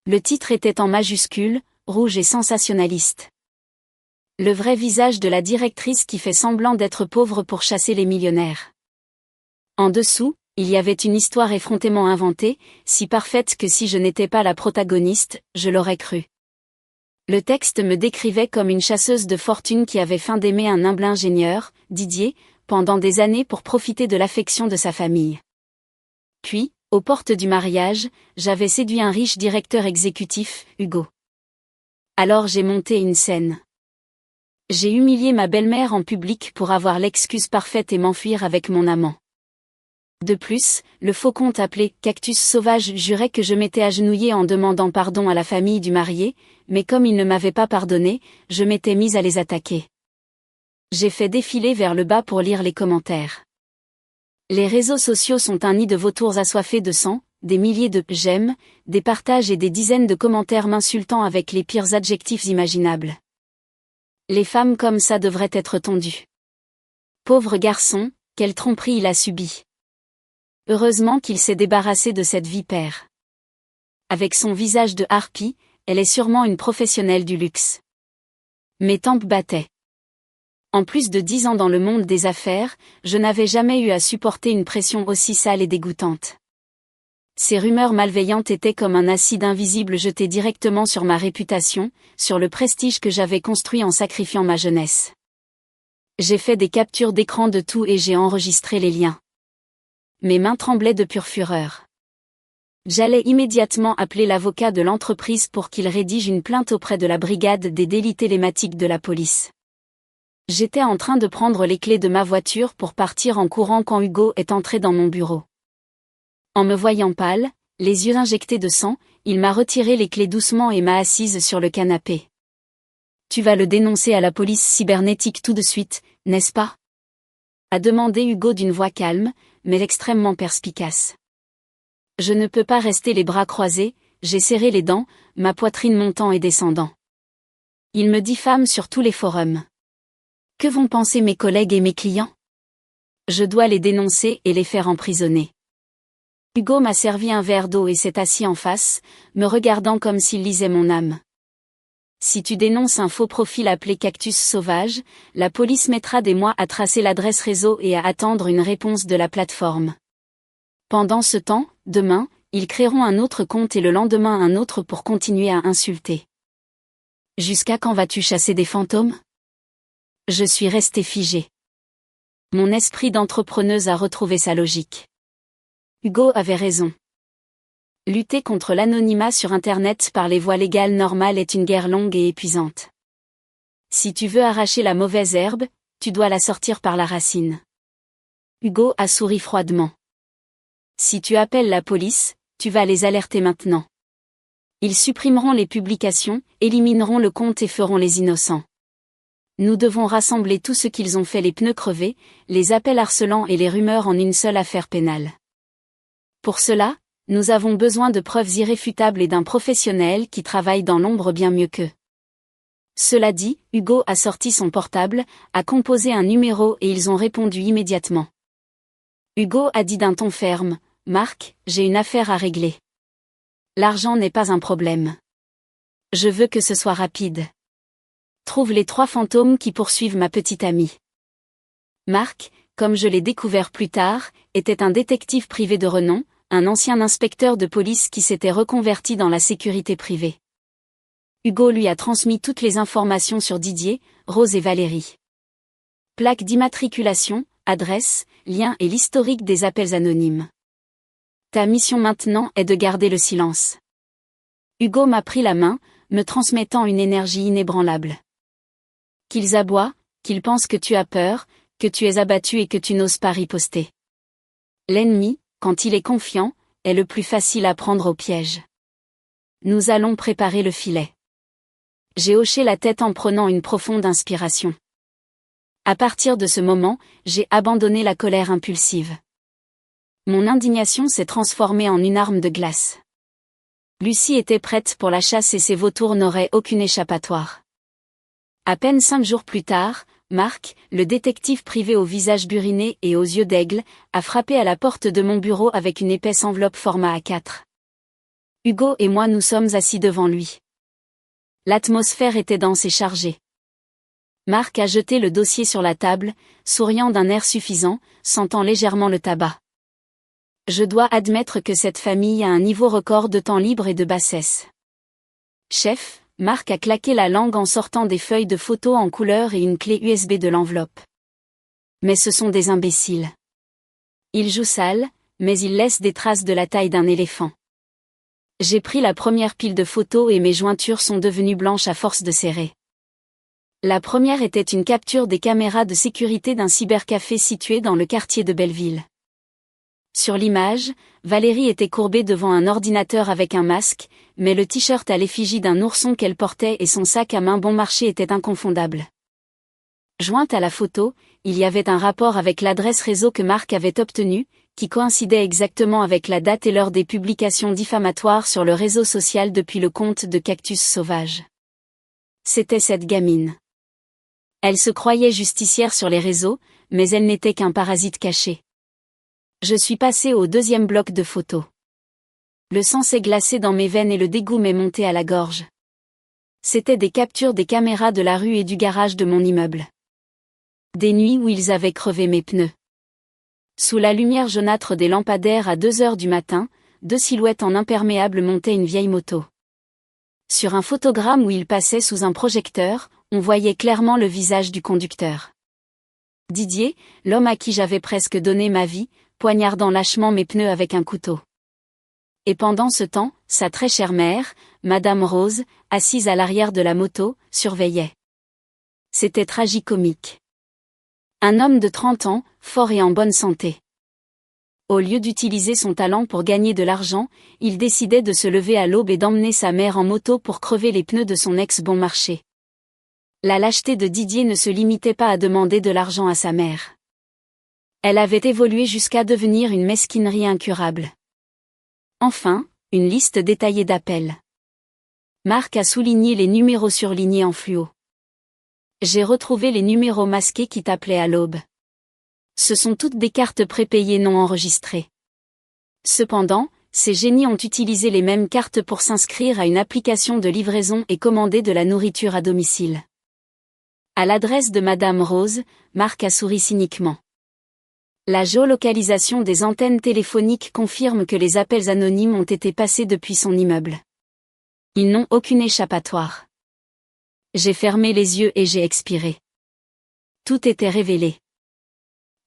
Le titre était en majuscule, rouge et sensationnaliste. Le vrai visage de la directrice qui fait semblant d'être pauvre pour chasser les millionnaires. En dessous, il y avait une histoire effrontément inventée, si parfaite que si je n'étais pas la protagoniste, je l'aurais cru. Le texte me décrivait comme une chasseuse de fortune qui avait feint d'aimer un humble ingénieur, Didier, pendant des années pour profiter de l'affection de sa famille. Puis, aux portes du mariage, j'avais séduit un riche directeur exécutif, Hugo. Alors j'ai monté une scène. J'ai humilié ma belle-mère en public pour avoir l'excuse parfaite et m'enfuir avec mon amant. De plus, le faux compte appelé « Cactus Sauvage » jurait que je m'étais agenouillée en demandant pardon à la famille du marié, mais comme ils ne m'avaient pas pardonné, je m'étais mise à les attaquer. J'ai fait défiler vers le bas pour lire les commentaires. Les réseaux sociaux sont un nid de vautours assoiffés de sang, des milliers de « j'aime », des partages et des dizaines de commentaires m'insultant avec les pires adjectifs imaginables. Les femmes comme ça devraient être tondues. Pauvre garçon, quelle tromperie il a subie. Heureusement qu'il s'est débarrassé de cette vipère. Avec son visage de harpie, elle est sûrement une professionnelle du luxe. Mes tempes battaient. En plus de 10 ans dans le monde des affaires, je n'avais jamais eu à supporter une pression aussi sale et dégoûtante. Ces rumeurs malveillantes étaient comme un acide invisible jeté directement sur ma réputation, sur le prestige que j'avais construit en sacrifiant ma jeunesse. J'ai fait des captures d'écran de tout et j'ai enregistré les liens. Mes mains tremblaient de pure fureur. J'allais immédiatement appeler l'avocat de l'entreprise pour qu'il rédige une plainte auprès de la brigade des délits télématiques de la police. J'étais en train de prendre les clés de ma voiture pour partir en courant quand Hugo est entré dans mon bureau. En me voyant pâle, les yeux injectés de sang, il m'a retiré les clés doucement et m'a assise sur le canapé. « Tu vas le dénoncer à la police cybernétique tout de suite, n'est-ce pas ?» a demandé Hugo d'une voix calme, mais extrêmement perspicace. Je ne peux pas rester les bras croisés, j'ai serré les dents, ma poitrine montant et descendant. Il me diffame sur tous les forums. Que vont penser mes collègues et mes clients? Je dois les dénoncer et les faire emprisonner. Hugo m'a servi un verre d'eau et s'est assis en face, me regardant comme s'il lisait mon âme. Si tu dénonces un faux profil appelé Cactus Sauvage, la police mettra des mois à tracer l'adresse réseau et à attendre une réponse de la plateforme. Pendant ce temps, demain, ils créeront un autre compte et le lendemain un autre pour continuer à insulter. Jusqu'à quand vas-tu chasser des fantômes? Je suis restée figée. Mon esprit d'entrepreneuse a retrouvé sa logique. Hugo avait raison. Lutter contre l'anonymat sur Internet par les voies légales normales est une guerre longue et épuisante. Si tu veux arracher la mauvaise herbe, tu dois la sortir par la racine. Hugo a souri froidement. Si tu appelles la police, tu vas les alerter maintenant. Ils supprimeront les publications, élimineront le compte et feront les innocents. Nous devons rassembler tout ce qu'ils ont fait, les pneus crevés, les appels harcelants et les rumeurs en une seule affaire pénale. Pour cela, Nous avons besoin de preuves irréfutables et d'un professionnel qui travaille dans l'ombre bien mieux qu'eux. Cela dit, Hugo a sorti son portable, a composé un numéro et ils ont répondu immédiatement. Hugo a dit d'un ton ferme, « Marc, j'ai une affaire à régler. L'argent n'est pas un problème. Je veux que ce soit rapide. Trouve les 3 fantômes qui poursuivent ma petite amie. » Marc, comme je l'ai découvert plus tard, était un détective privé de renom, un ancien inspecteur de police qui s'était reconverti dans la sécurité privée. Hugo lui a transmis toutes les informations sur Didier, Rose et Valérie. Plaque d'immatriculation, adresse, lien et l'historique des appels anonymes. Ta mission maintenant est de garder le silence. Hugo m'a pris la main, me transmettant une énergie inébranlable. Qu'ils aboient, qu'ils pensent que tu as peur, que tu es abattu et que tu n'oses pas riposter. L'ennemi, quand il est confiant, est le plus facile à prendre au piège. Nous allons préparer le filet. J'ai hoché la tête en prenant une profonde inspiration. À partir de ce moment, j'ai abandonné la colère impulsive. Mon indignation s'est transformée en une arme de glace. Lucie était prête pour la chasse et ses vautours n'auraient aucune échappatoire. À peine 5 jours plus tard, Marc, le détective privé au visage buriné et aux yeux d'aigle, a frappé à la porte de mon bureau avec une épaisse enveloppe format A4. Hugo et moi nous sommes assis devant lui. L'atmosphère était dense et chargée. Marc a jeté le dossier sur la table, souriant d'un air suffisant, sentant légèrement le tabac. Je dois admettre que cette famille a un niveau record de temps libre et de bassesse. Chef, Marc a claqué la langue en sortant des feuilles de photos en couleur et une clé USB de l'enveloppe. Mais ce sont des imbéciles. Ils jouent sale, mais ils laissent des traces de la taille d'un éléphant. J'ai pris la première pile de photos et mes jointures sont devenues blanches à force de serrer. La première était une capture des caméras de sécurité d'un cybercafé situé dans le quartier de Belleville. Sur l'image, Valérie était courbée devant un ordinateur avec un masque, mais le t-shirt à l'effigie d'un ourson qu'elle portait et son sac à main bon marché étaient inconfondables. Jointe à la photo, il y avait un rapport avec l'adresse réseau que Marc avait obtenue, qui coïncidait exactement avec la date et l'heure des publications diffamatoires sur le réseau social depuis le compte de Cactus Sauvage. C'était cette gamine. Elle se croyait justicière sur les réseaux, mais elle n'était qu'un parasite caché. Je suis passé au 2e bloc de photos. Le sang s'est glacé dans mes veines et le dégoût m'est monté à la gorge. C'étaient des captures des caméras de la rue et du garage de mon immeuble. Des nuits où ils avaient crevé mes pneus. Sous la lumière jaunâtre des lampadaires à 2 heures du matin, 2 silhouettes en imperméable montaient une vieille moto. Sur un photogramme où il passait sous un projecteur, on voyait clairement le visage du conducteur. Didier, l'homme à qui j'avais presque donné ma vie, poignardant lâchement mes pneus avec un couteau. Et pendant ce temps, sa très chère mère, Madame Rose, assise à l'arrière de la moto, surveillait. C'était tragicomique. Un homme de 30 ans, fort et en bonne santé. Au lieu d'utiliser son talent pour gagner de l'argent, il décidait de se lever à l'aube et d'emmener sa mère en moto pour crever les pneus de son ex bon marché. La lâcheté de Didier ne se limitait pas à demander de l'argent à sa mère. Elle avait évolué jusqu'à devenir une mesquinerie incurable. Enfin, une liste détaillée d'appels. Marc a souligné les numéros surlignés en fluo. J'ai retrouvé les numéros masqués qui t'appelaient à l'aube. Ce sont toutes des cartes prépayées non enregistrées. Cependant, ces génies ont utilisé les mêmes cartes pour s'inscrire à une application de livraison et commander de la nourriture à domicile. À l'adresse de Madame Rose, Marc a souri cyniquement. La géolocalisation des antennes téléphoniques confirme que les appels anonymes ont été passés depuis son immeuble. Ils n'ont aucune échappatoire. J'ai fermé les yeux et j'ai expiré. Tout était révélé.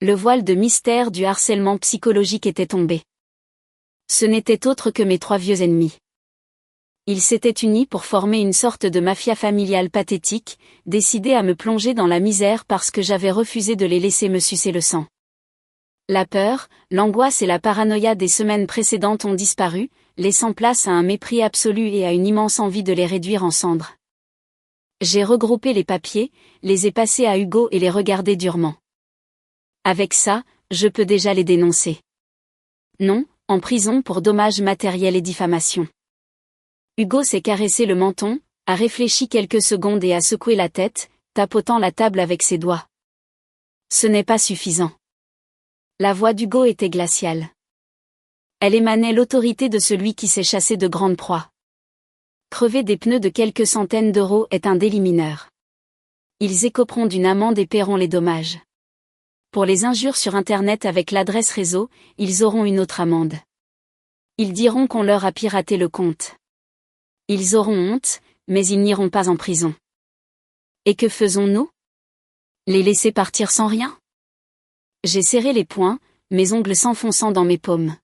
Le voile de mystère du harcèlement psychologique était tombé. Ce n'était autre que mes 3 vieux ennemis. Ils s'étaient unis pour former une sorte de mafia familiale pathétique, décidée à me plonger dans la misère parce que j'avais refusé de les laisser me sucer le sang. La peur, l'angoisse et la paranoïa des semaines précédentes ont disparu, laissant place à un mépris absolu et à une immense envie de les réduire en cendres. J'ai regroupé les papiers, les ai passés à Hugo et les regardé durement. Avec ça, je peux déjà les dénoncer. Non, en prison pour dommages matériels et diffamation. Hugo s'est caressé le menton, a réfléchi quelques secondes et a secoué la tête, tapotant la table avec ses doigts. Ce n'est pas suffisant. La voix d'Hugo était glaciale. Elle émanait l'autorité de celui qui s'est chassé de grandes proies. Crever des pneus de quelques centaines d'euros est un délit mineur. Ils écoperont d'une amende et paieront les dommages. Pour les injures sur Internet avec l'adresse réseau, ils auront une autre amende. Ils diront qu'on leur a piraté le compte. Ils auront honte, mais ils n'iront pas en prison. Et que faisons-nous? Les laisser partir sans rien? J'ai serré les poings, mes ongles s'enfonçant dans mes paumes.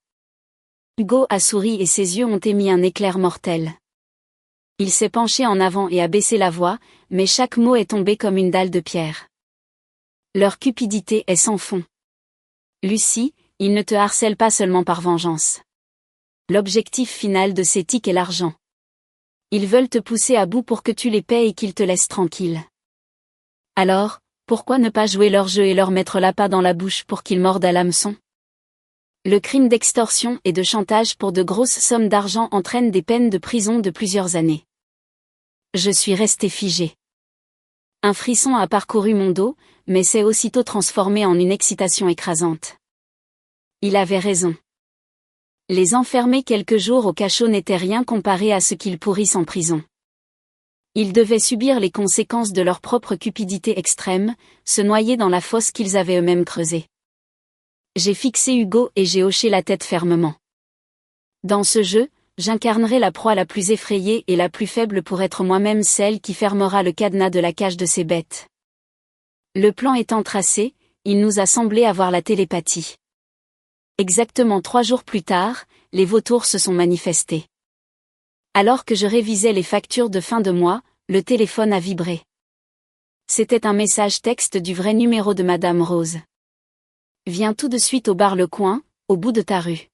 Hugo a souri et ses yeux ont émis un éclair mortel. Il s'est penché en avant et a baissé la voix, mais chaque mot est tombé comme une dalle de pierre. Leur cupidité est sans fond. Lucie, ils ne te harcèlent pas seulement par vengeance. L'objectif final de ces tics est l'argent. Ils veulent te pousser à bout pour que tu les paies et qu'ils te laissent tranquille. Alors, pourquoi ne pas jouer leur jeu et leur mettre l'appât dans la bouche pour qu'ils mordent à l'hameçon? Le crime d'extorsion et de chantage pour de grosses sommes d'argent entraîne des peines de prison de plusieurs années. Je suis resté figé. Un frisson a parcouru mon dos, mais s'est aussitôt transformé en une excitation écrasante. Il avait raison. Les enfermer quelques jours au cachot n'était rien comparé à ce qu'ils pourrissent en prison. Ils devaient subir les conséquences de leur propre cupidité extrême, se noyer dans la fosse qu'ils avaient eux-mêmes creusée. J'ai fixé Hugo et j'ai hoché la tête fermement. Dans ce jeu, j'incarnerai la proie la plus effrayée et la plus faible pour être moi-même celle qui fermera le cadenas de la cage de ces bêtes. Le plan étant tracé, il nous a semblé avoir la télépathie. Exactement 3 jours plus tard, les vautours se sont manifestés. Alors que je révisais les factures de fin de mois, le téléphone a vibré. C'était un message texte du vrai numéro de Madame Rose. Viens tout de suite au bar Le Coin, au bout de ta rue.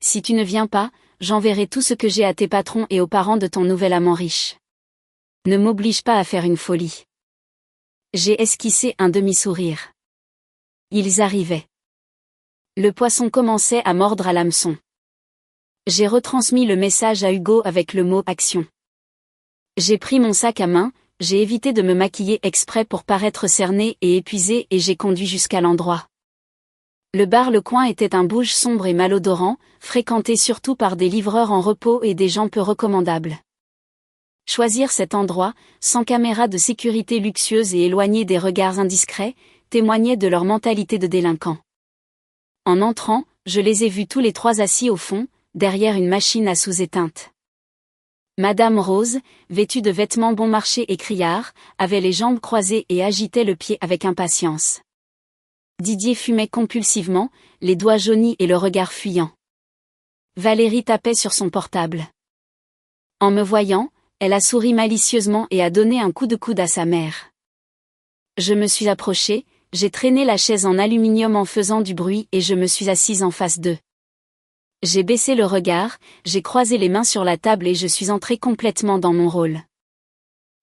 Si tu ne viens pas, j'enverrai tout ce que j'ai à tes patrons et aux parents de ton nouvel amant riche. Ne m'oblige pas à faire une folie. J'ai esquissé un demi-sourire. Ils arrivaient. Le poisson commençait à mordre à l'hameçon. J'ai retransmis le message à Hugo avec le mot « action ». J'ai pris mon sac à main, j'ai évité de me maquiller exprès pour paraître cernée et épuisée et j'ai conduit jusqu'à l'endroit. Le bar Le Coin était un bouge sombre et malodorant, fréquenté surtout par des livreurs en repos et des gens peu recommandables. Choisir cet endroit, sans caméra de sécurité luxueuse et éloigné des regards indiscrets, témoignait de leur mentalité de délinquants. En entrant, je les ai vus tous les 3 assis au fond, derrière une machine à sous-éteinte. Madame Rose, vêtue de vêtements bon marché et criards, avait les jambes croisées et agitait le pied avec impatience. Didier fumait compulsivement, les doigts jaunis et le regard fuyant. Valérie tapait sur son portable. En me voyant, elle a souri malicieusement et a donné un coup de coude à sa mère. Je me suis approchée, j'ai traîné la chaise en aluminium en faisant du bruit et je me suis assise en face d'eux. J'ai baissé le regard, j'ai croisé les mains sur la table et je suis entrée complètement dans mon rôle.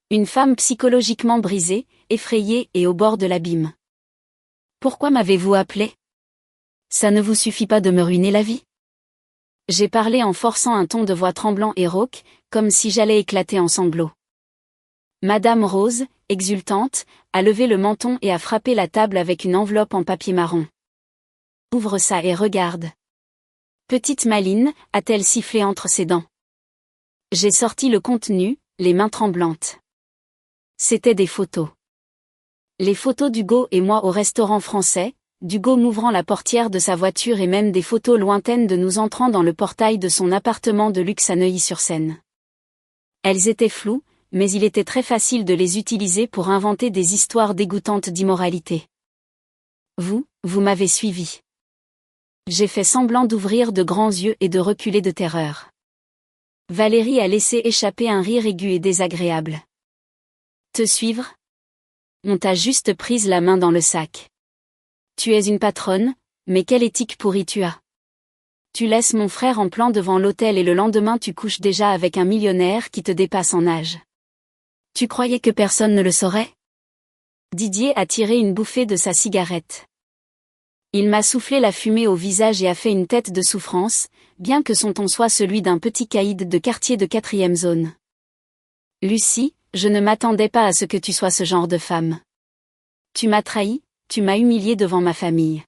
Une femme psychologiquement brisée, effrayée et au bord de l'abîme. Pourquoi m'avez-vous appelé? Ça ne vous suffit pas de me ruiner la vie? J'ai parlé en forçant un ton de voix tremblant et rauque, comme si j'allais éclater en sanglots. Madame Rose, exultante, a levé le menton et a frappé la table avec une enveloppe en papier marron. Ouvre ça et regarde. Petite maline, a-t-elle sifflé entre ses dents. J'ai sorti le contenu, les mains tremblantes. C'étaient des photos. Les photos d'Hugo et moi au restaurant français, d'Hugo m'ouvrant la portière de sa voiture et même des photos lointaines de nous entrant dans le portail de son appartement de luxe à Neuilly-sur-Seine. Elles étaient floues, mais il était très facile de les utiliser pour inventer des histoires dégoûtantes d'immoralité. Vous m'avez suivi. J'ai fait semblant d'ouvrir de grands yeux et de reculer de terreur. Valérie a laissé échapper un rire aigu et désagréable. Te suivre? On t'a juste prise la main dans le sac. Tu es une patronne, mais quelle éthique pourrie tu as. Tu laisses mon frère en plan devant l'hôtel et le lendemain tu couches déjà avec un millionnaire qui te dépasse en âge. Tu croyais que personne ne le saurait? Didier a tiré une bouffée de sa cigarette. Il m'a soufflé la fumée au visage et a fait une tête de souffrance, bien que son ton soit celui d'un petit caïd de quartier de 4e zone. Lucie, je ne m'attendais pas à ce que tu sois ce genre de femme. Tu m'as trahi, tu m'as humiliée devant ma famille.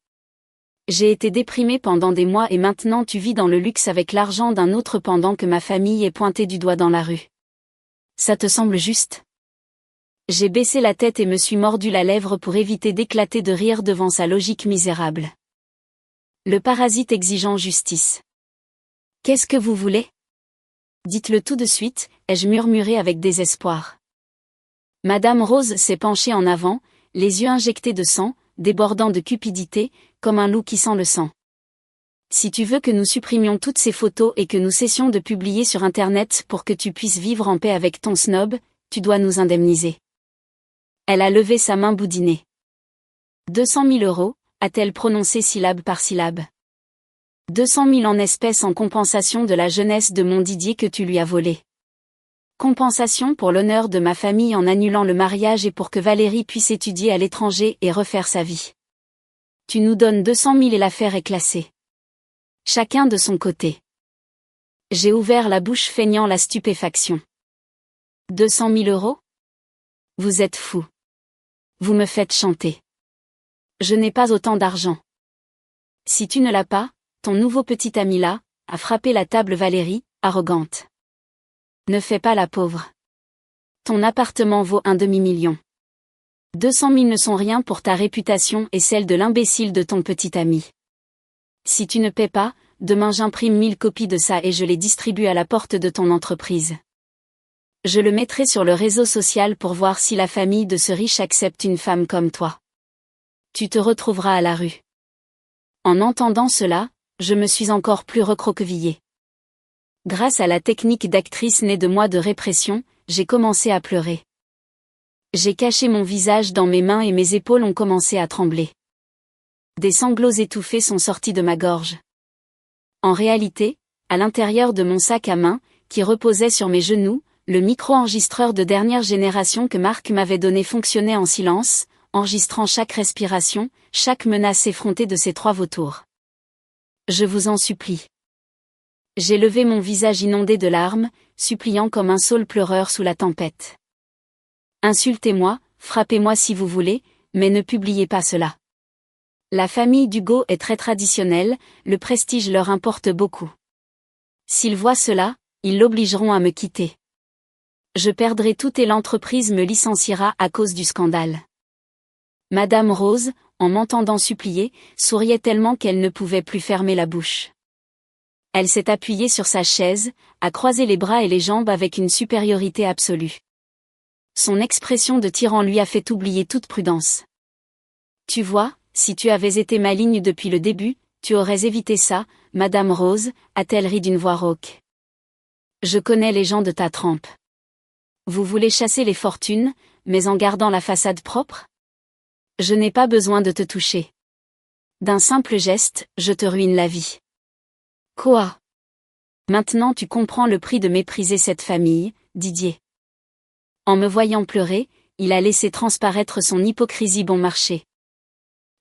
J'ai été déprimée pendant des mois et maintenant tu vis dans le luxe avec l'argent d'un autre pendant que ma famille est pointée du doigt dans la rue. Ça te semble juste? J'ai baissé la tête et me suis mordu la lèvre pour éviter d'éclater de rire devant sa logique misérable. Le parasite exigeant justice. Qu'est-ce que vous voulez? Dites-le tout de suite, ai-je murmuré avec désespoir. Madame Rose s'est penchée en avant, les yeux injectés de sang, débordant de cupidité, comme un loup qui sent le sang. Si tu veux que nous supprimions toutes ces photos et que nous cessions de publier sur Internet pour que tu puisses vivre en paix avec ton snob, tu dois nous indemniser. Elle a levé sa main boudinée. 200 000 euros, a-t-elle prononcé syllabe par syllabe. 200 000 en espèces en compensation de la jeunesse de mon Didier que tu lui as volé. Compensation pour l'honneur de ma famille en annulant le mariage et pour que Valérie puisse étudier à l'étranger et refaire sa vie. Tu nous donnes 200 000 et l'affaire est classée. Chacun de son côté. J'ai ouvert la bouche feignant la stupéfaction. 200 000 euros? Vous êtes fou. Vous me faites chanter. Je n'ai pas autant d'argent. Si tu ne l'as pas, ton nouveau petit ami là, a frappé la table Valérie, arrogante. Ne fais pas la pauvre. Ton appartement vaut un demi-million. 200 000 ne sont rien pour ta réputation et celle de l'imbécile de ton petit ami. Si tu ne paies pas, demain j'imprime 1000 copies de ça et je les distribue à la porte de ton entreprise. Je le mettrai sur le réseau social pour voir si la famille de ce riche accepte une femme comme toi. Tu te retrouveras à la rue. En entendant cela, je me suis encore plus recroquevillée. Grâce à la technique d'actrice née de mois de répression, j'ai commencé à pleurer. J'ai caché mon visage dans mes mains et mes épaules ont commencé à trembler. Des sanglots étouffés sont sortis de ma gorge. En réalité, à l'intérieur de mon sac à main, qui reposait sur mes genoux, le micro-enregistreur de dernière génération que Marc m'avait donné fonctionnait en silence, enregistrant chaque respiration, chaque menace effrontée de ces 3 vautours. Je vous en supplie. J'ai levé mon visage inondé de larmes, suppliant comme un saule pleureur sous la tempête. Insultez-moi, frappez-moi si vous voulez, mais ne publiez pas cela. La famille d'Hugo est très traditionnelle, le prestige leur importe beaucoup. S'ils voient cela, ils l'obligeront à me quitter. Je perdrai tout et l'entreprise me licenciera à cause du scandale. Madame Rose, en m'entendant supplier, souriait tellement qu'elle ne pouvait plus fermer la bouche. Elle s'est appuyée sur sa chaise, a croisé les bras et les jambes avec une supériorité absolue. Son expression de tyran lui a fait oublier toute prudence. Tu vois, si tu avais été maligne depuis le début, tu aurais évité ça, Madame Rose, a-t-elle ri d'une voix rauque. Je connais les gens de ta trempe. Vous voulez chasser les fortunes, mais en gardant la façade propre? Je n'ai pas besoin de te toucher. D'un simple geste, je te ruine la vie. Quoi? Maintenant tu comprends le prix de mépriser cette famille, Didier. En me voyant pleurer, il a laissé transparaître son hypocrisie bon marché.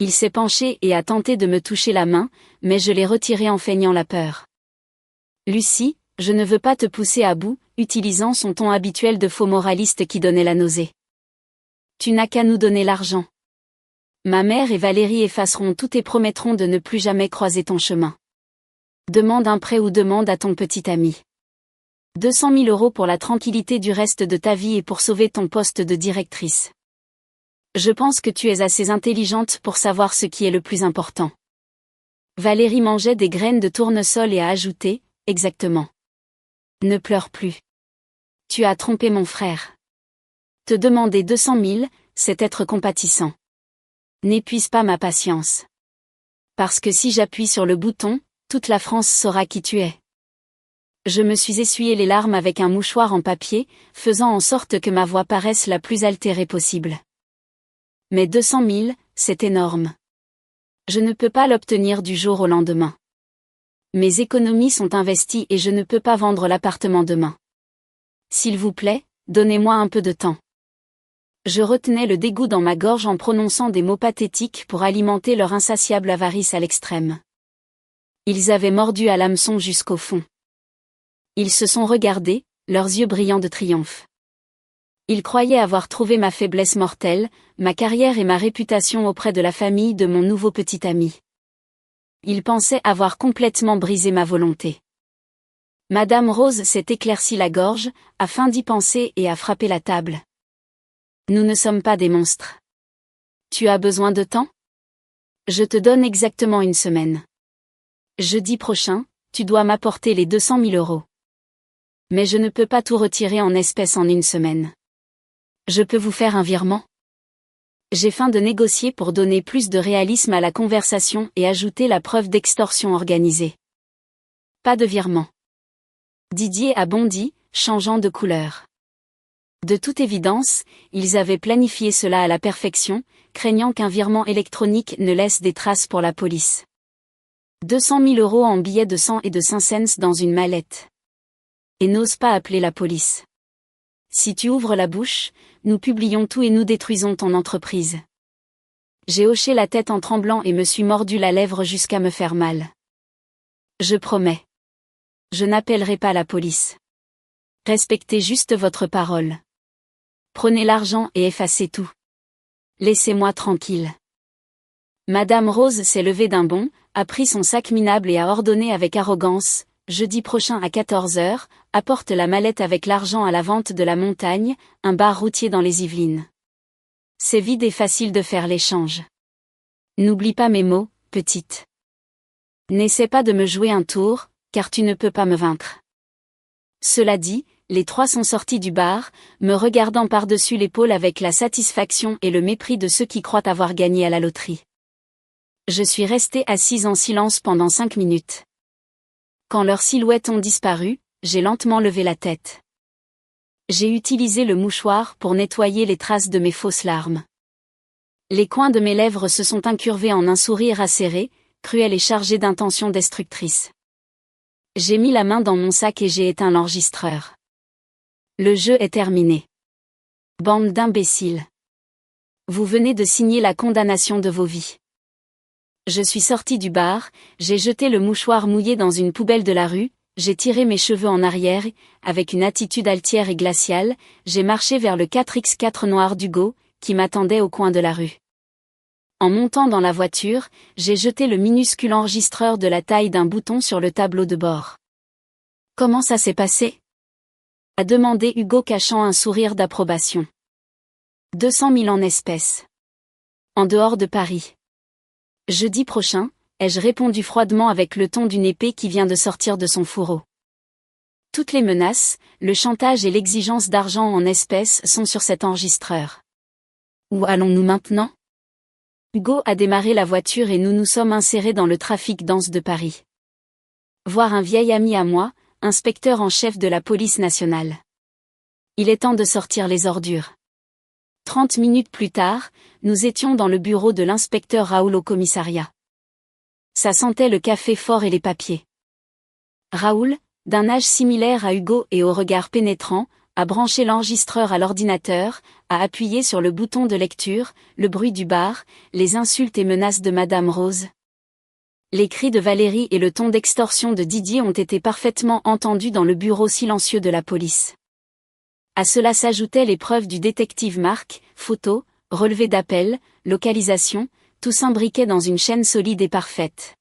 Il s'est penché et a tenté de me toucher la main, mais je l'ai retiré en feignant la peur. Lucie, je ne veux pas te pousser à bout, utilisant son ton habituel de faux moraliste qui donnait la nausée. Tu n'as qu'à nous donner l'argent. Ma mère et Valérie effaceront tout et promettront de ne plus jamais croiser ton chemin. Demande un prêt ou demande à ton petit ami. 200 000 euros pour la tranquillité du reste de ta vie et pour sauver ton poste de directrice. Je pense que tu es assez intelligente pour savoir ce qui est le plus important. Valérie mangeait des graines de tournesol et a ajouté, exactement. Ne pleure plus. Tu as trompé mon frère. Te demander 200 000, c'est être compatissant. N'épuise pas ma patience. Parce que si j'appuie sur le bouton, toute la France saura qui tu es. Je me suis essuyé les larmes avec un mouchoir en papier, faisant en sorte que ma voix paraisse la plus altérée possible. Mais 200 000, c'est énorme. Je ne peux pas l'obtenir du jour au lendemain. Mes économies sont investies et je ne peux pas vendre l'appartement demain. S'il vous plaît, donnez-moi un peu de temps. Je retenais le dégoût dans ma gorge en prononçant des mots pathétiques pour alimenter leur insatiable avarice à l'extrême. Ils avaient mordu à l'hameçon jusqu'au fond. Ils se sont regardés, leurs yeux brillants de triomphe. Ils croyaient avoir trouvé ma faiblesse mortelle, ma carrière et ma réputation auprès de la famille de mon nouveau petit ami. Ils pensaient avoir complètement brisé ma volonté. Madame Rose s'est éclairci la gorge, afin d'y penser et a frappé la table. Nous ne sommes pas des monstres. Tu as besoin de temps? Je te donne exactement une semaine. Jeudi prochain, tu dois m'apporter les 200 000 euros. Mais je ne peux pas tout retirer en espèces en une semaine. Je peux vous faire un virement? J'ai faim de négocier pour donner plus de réalisme à la conversation et ajouter la preuve d'extorsion organisée. Pas de virement. Didier a bondi, changeant de couleur. De toute évidence, ils avaient planifié cela à la perfection, craignant qu'un virement électronique ne laisse des traces pour la police. 200 000 euros en billets de 100 et de 5 cents dans une mallette. Et n'ose pas appeler la police. Si tu ouvres la bouche, nous publions tout et nous détruisons ton entreprise. J'ai hoché la tête en tremblant et me suis mordu la lèvre jusqu'à me faire mal. Je promets. Je n'appellerai pas la police. Respectez juste votre parole. Prenez l'argent et effacez tout. Laissez-moi tranquille. Madame Rose s'est levée d'un bond, a pris son sac minable et a ordonné avec arrogance: jeudi prochain à 14h, apporte la mallette avec l'argent à la vente de la Montagne, un bar routier dans les Yvelines. C'est vide et facile de faire l'échange. N'oublie pas mes mots, petite. N'essaie pas de me jouer un tour, car tu ne peux pas me vaincre. Cela dit, les trois sont sortis du bar, me regardant par-dessus l'épaule avec la satisfaction et le mépris de ceux qui croient avoir gagné à la loterie. Je suis restée assise en silence pendant 5 minutes. Quand leurs silhouettes ont disparu, j'ai lentement levé la tête. J'ai utilisé le mouchoir pour nettoyer les traces de mes fausses larmes. Les coins de mes lèvres se sont incurvés en un sourire acéré, cruel et chargé d'intentions destructrices. J'ai mis la main dans mon sac et j'ai éteint l'enregistreur. Le jeu est terminé. Bande d'imbéciles. Vous venez de signer la condamnation de vos vies. Je suis sortie du bar, j'ai jeté le mouchoir mouillé dans une poubelle de la rue, j'ai tiré mes cheveux en arrière, avec une attitude altière et glaciale, j'ai marché vers le 4x4 noir d'Hugo, qui m'attendait au coin de la rue. En montant dans la voiture, j'ai jeté le minuscule enregistreur de la taille d'un bouton sur le tableau de bord. Comment ça s'est passé? A demandé Hugo cachant un sourire d'approbation. 200 000 en espèces. En dehors de Paris. Jeudi prochain, ai-je répondu froidement avec le ton d'une épée qui vient de sortir de son fourreau. Toutes les menaces, le chantage et l'exigence d'argent en espèces sont sur cet enregistreur. Où allons-nous maintenant? Hugo a démarré la voiture et nous nous sommes insérés dans le trafic dense de Paris. Voir un vieil ami à moi, inspecteur en chef de la police nationale. Il est temps de sortir les ordures. 30 minutes plus tard, nous étions dans le bureau de l'inspecteur Raoul au commissariat. Ça sentait le café fort et les papiers. Raoul, d'un âge similaire à Hugo et au regard pénétrant, a branché l'enregistreur à l'ordinateur, a appuyé sur le bouton de lecture, le bruit du bar, les insultes et menaces de Madame Rose. Les cris de Valérie et le ton d'extorsion de Didier ont été parfaitement entendus dans le bureau silencieux de la police. À cela s'ajoutaient les preuves du détective Marc, photos, relevés d'appels, localisation, tout s'imbriquait dans une chaîne solide et parfaite.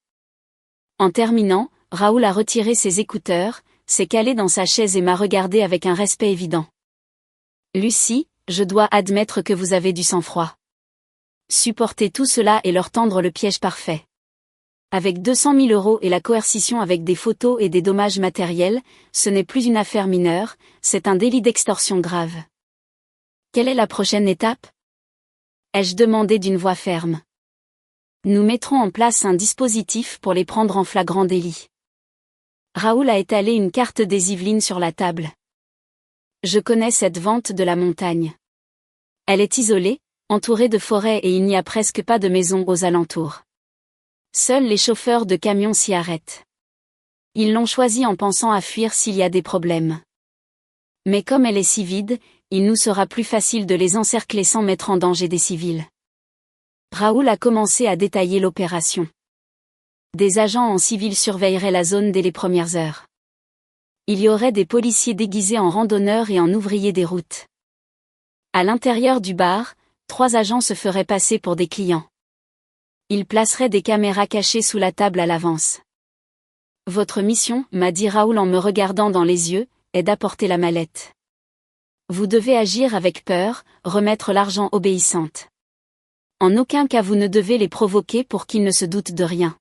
En terminant, Raoul a retiré ses écouteurs, s'est calé dans sa chaise et m'a regardé avec un respect évident. Lucie, je dois admettre que vous avez du sang-froid. Supporter tout cela et leur tendre le piège parfait. Avec 200 000 euros et la coercition avec des photos et des dommages matériels, ce n'est plus une affaire mineure, c'est un délit d'extorsion grave. Quelle est la prochaine étape? Ai-je demandé d'une voix ferme. Nous mettrons en place un dispositif pour les prendre en flagrant délit. Raoul a étalé une carte des Yvelines sur la table. Je connais cette vente de la Montagne. Elle est isolée, entourée de forêts et il n'y a presque pas de maisons aux alentours. Seuls les chauffeurs de camions s'y arrêtent. Ils l'ont choisi en pensant à fuir s'il y a des problèmes. Mais comme elle est si vide, il nous sera plus facile de les encercler sans mettre en danger des civils. Raoul a commencé à détailler l'opération. Des agents en civil surveilleraient la zone dès les premières heures. Il y aurait des policiers déguisés en randonneurs et en ouvriers des routes. À l'intérieur du bar, 3 agents se feraient passer pour des clients. Ils placeraient des caméras cachées sous la table à l'avance. Votre mission, m'a dit Raoul en me regardant dans les yeux, est d'apporter la mallette. Vous devez agir avec peur, remettre l'argent obéissante. En aucun cas vous ne devez les provoquer pour qu'ils ne se doutent de rien.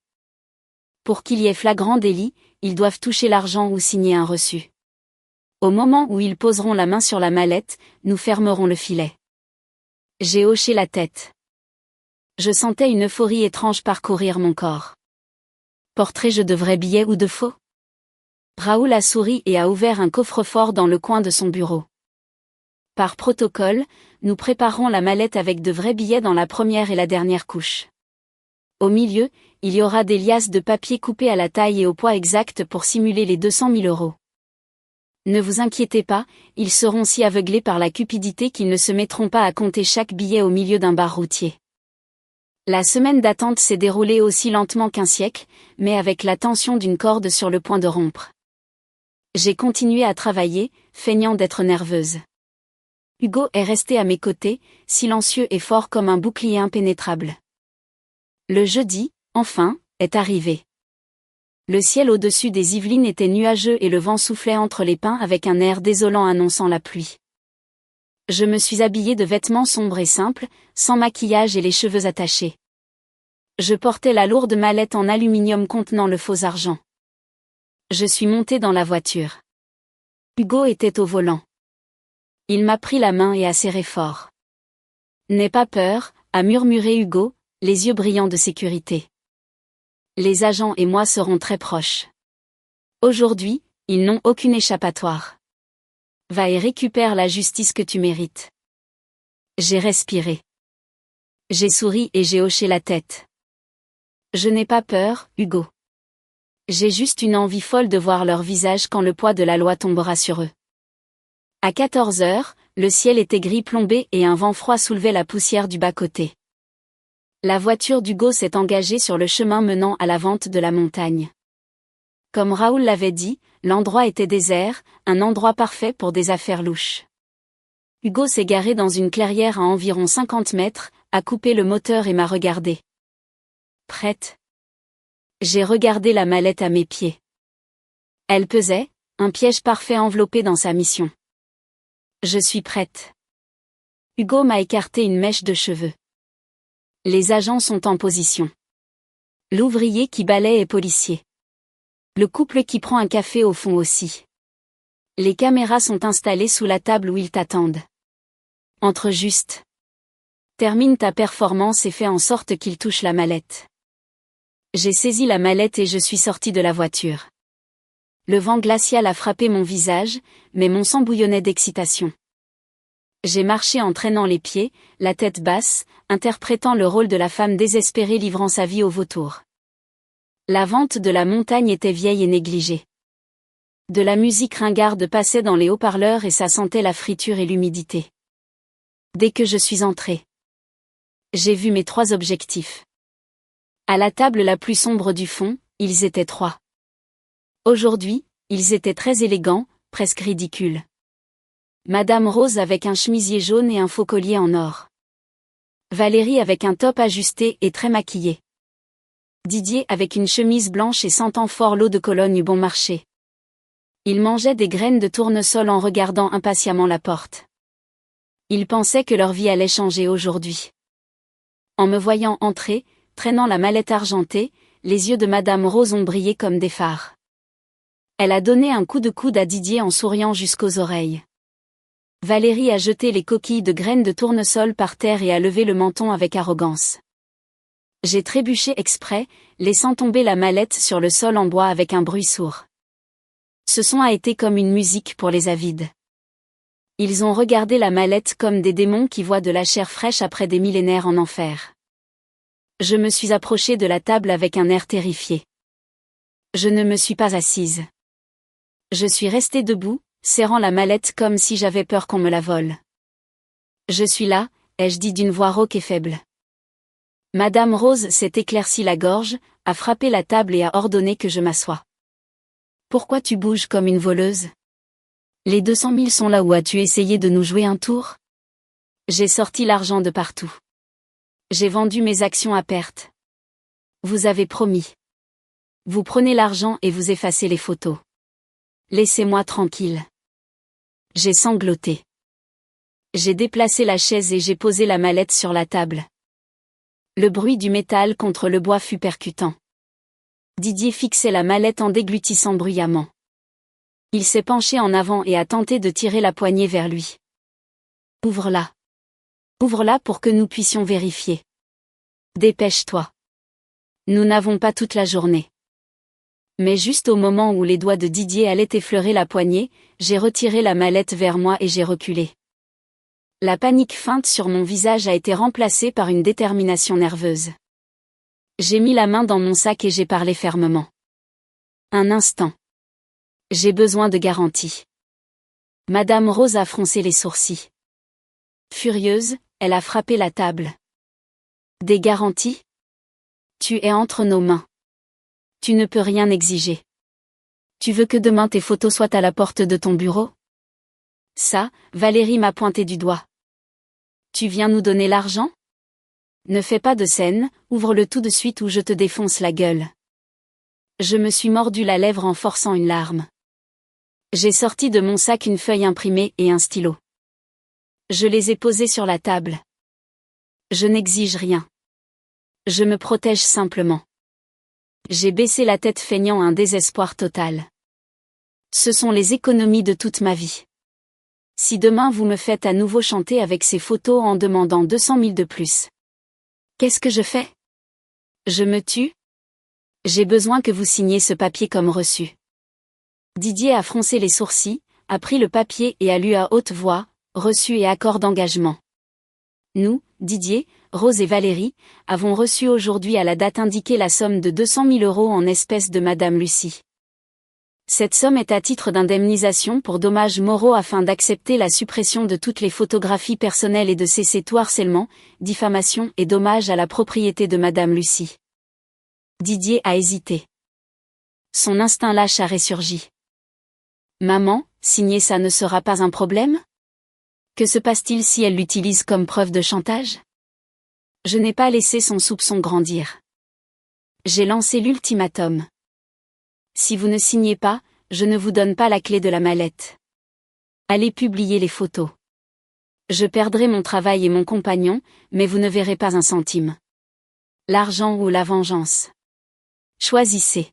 Pour qu'il y ait flagrant délit, ils doivent toucher l'argent ou signer un reçu. Au moment où ils poseront la main sur la mallette, nous fermerons le filet. J'ai hoché la tête. Je sentais une euphorie étrange parcourir mon corps. Porterai-je de vrais billets ou de faux? Raoul a souri et a ouvert un coffre-fort dans le coin de son bureau. Par protocole, nous préparerons la mallette avec de vrais billets dans la première et la dernière couche. Au milieu, il y aura des liasses de papier coupées à la taille et au poids exact pour simuler les 200 000 euros. Ne vous inquiétez pas, ils seront si aveuglés par la cupidité qu'ils ne se mettront pas à compter chaque billet au milieu d'un bar routier. La semaine d'attente s'est déroulée aussi lentement qu'un siècle, mais avec la tension d'une corde sur le point de rompre. J'ai continué à travailler, feignant d'être nerveuse. Hugo est resté à mes côtés, silencieux et fort comme un bouclier impénétrable. Le jeudi, enfin, est arrivé. Le ciel au-dessus des Yvelines était nuageux et le vent soufflait entre les pins avec un air désolant annonçant la pluie. Je me suis habillée de vêtements sombres et simples, sans maquillage et les cheveux attachés. Je portais la lourde mallette en aluminium contenant le faux argent. Je suis montée dans la voiture. Hugo était au volant. Il m'a pris la main et a serré fort. N'aie pas peur, a murmuré Hugo, les yeux brillants de sécurité. Les agents et moi serons très proches. Aujourd'hui, ils n'ont aucune échappatoire. Va et récupère la justice que tu mérites. J'ai respiré. J'ai souri et j'ai hoché la tête. Je n'ai pas peur, Hugo. J'ai juste une envie folle de voir leur visage quand le poids de la loi tombera sur eux. À 14 heures, le ciel était gris plombé et un vent froid soulevait la poussière du bas-côté. La voiture d'Hugo s'est engagée sur le chemin menant à la vente de la montagne. Comme Raoul l'avait dit, l'endroit était désert, un endroit parfait pour des affaires louches. Hugo s'est garé dans une clairière à environ 50 mètres, a coupé le moteur et m'a regardé. Prête? J'ai regardé la mallette à mes pieds. Elle pesait, un piège parfait enveloppé dans sa mission. Je suis prête. Hugo m'a écarté une mèche de cheveux. Les agents sont en position. L'ouvrier qui balaie est policier. Le couple qui prend un café au fond aussi. Les caméras sont installées sous la table où ils t'attendent. Entre juste. Termine ta performance et fais en sorte qu'il touche la mallette. J'ai saisi la mallette et je suis sorti de la voiture. Le vent glacial a frappé mon visage, mais mon sang bouillonnait d'excitation. J'ai marché en traînant les pieds, la tête basse, interprétant le rôle de la femme désespérée livrant sa vie au vautour. La vente de la montagne était vieille et négligée. De la musique ringarde passait dans les haut-parleurs et ça sentait la friture et l'humidité. Dès que je suis entrée, j'ai vu mes 3 objectifs. À la table la plus sombre du fond, ils étaient 3. Aujourd'hui, ils étaient très élégants, presque ridicules. Madame Rose avec un chemisier jaune et un faux collier en or. Valérie avec un top ajusté et très maquillée. Didier avec une chemise blanche et sentant fort l'eau de Cologne bon marché. Il mangeait des graines de tournesol en regardant impatiemment la porte. Ils pensaient que leur vie allait changer aujourd'hui. En me voyant entrer, traînant la mallette argentée, les yeux de Madame Rose ont brillé comme des phares. Elle a donné un coup de coude à Didier en souriant jusqu'aux oreilles. Valérie a jeté les coquilles de graines de tournesol par terre et a levé le menton avec arrogance. J'ai trébuché exprès, laissant tomber la mallette sur le sol en bois avec un bruit sourd. Ce son a été comme une musique pour les avides. Ils ont regardé la mallette comme des démons qui voient de la chair fraîche après des millénaires en enfer. Je me suis approchée de la table avec un air terrifié. Je ne me suis pas assise. Je suis restée debout, serrant la mallette comme si j'avais peur qu'on me la vole. Je suis là, ai-je dit d'une voix rauque et faible. Madame Rose s'est éclairci la gorge, a frappé la table et a ordonné que je m'assoie. Pourquoi tu bouges comme une voleuse? Les 200 000 sont là où as-tu essayé de nous jouer un tour? J'ai sorti l'argent de partout. J'ai vendu mes actions à perte. Vous avez promis. Vous prenez l'argent et vous effacez les photos. Laissez-moi tranquille. J'ai sangloté. J'ai déplacé la chaise et j'ai posé la mallette sur la table. Le bruit du métal contre le bois fut percutant. Didier fixait la mallette en déglutissant bruyamment. Il s'est penché en avant et a tenté de tirer la poignée vers lui. Ouvre-la. Ouvre-la pour que nous puissions vérifier. Dépêche-toi. Nous n'avons pas toute la journée. Mais juste au moment où les doigts de Didier allaient effleurer la poignée, j'ai retiré la mallette vers moi et j'ai reculé. La panique feinte sur mon visage a été remplacée par une détermination nerveuse. J'ai mis la main dans mon sac et j'ai parlé fermement. Un instant. J'ai besoin de garanties. Madame Rose a froncé les sourcils. Furieuse, elle a frappé la table. Des garanties? Tu es entre nos mains. Tu ne peux rien exiger. Tu veux que demain tes photos soient à la porte de ton bureau? Ça, Valérie m'a pointé du doigt. Tu viens nous donner l'argent? Ne fais pas de scène, ouvre-le tout de suite ou je te défonce la gueule. Je me suis mordu la lèvre en forçant une larme. J'ai sorti de mon sac une feuille imprimée et un stylo. Je les ai posés sur la table. Je n'exige rien. Je me protège simplement. J'ai baissé la tête feignant un désespoir total. Ce sont les économies de toute ma vie. Si demain vous me faites à nouveau chanter avec ces photos en demandant 200 000 de plus. Qu'est-ce que je fais? Je me tue? J'ai besoin que vous signiez ce papier comme reçu. Didier a froncé les sourcils, a pris le papier et a lu à haute voix, reçu et accord d'engagement. Nous, Didier, Rose et Valérie, avons reçu aujourd'hui à la date indiquée la somme de 200 000 € en espèces de Madame Lucie. Cette somme est à titre d'indemnisation pour dommages moraux afin d'accepter la suppression de toutes les photographies personnelles et de cesser tout harcèlement, diffamation et dommages à la propriété de Madame Lucie. Didier a hésité. Son instinct lâche a ressurgi. Maman, signer ça ne sera pas un problème? Que se passe-t-il si elle l'utilise comme preuve de chantage? Je n'ai pas laissé son soupçon grandir. J'ai lancé l'ultimatum. Si vous ne signez pas, je ne vous donne pas la clé de la mallette. Allez publier les photos. Je perdrai mon travail et mon compagnon, mais vous ne verrez pas un centime. L'argent ou la vengeance. Choisissez.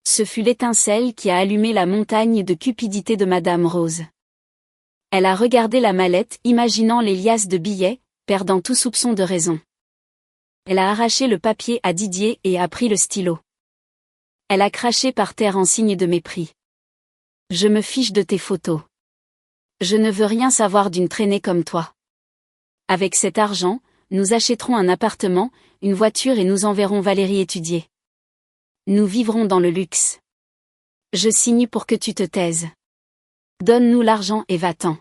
Ce fut l'étincelle qui a allumé la montagne de cupidité de Madame Rose. Elle a regardé la mallette, imaginant les liasses de billets, perdant tout soupçon de raison. Elle a arraché le papier à Didier et a pris le stylo. Elle a craché par terre en signe de mépris. Je me fiche de tes photos. Je ne veux rien savoir d'une traînée comme toi. Avec cet argent, nous achèterons un appartement, une voiture et nous enverrons Valérie étudier. Nous vivrons dans le luxe. Je signe pour que tu te taises. Donne-nous l'argent et va-t'en.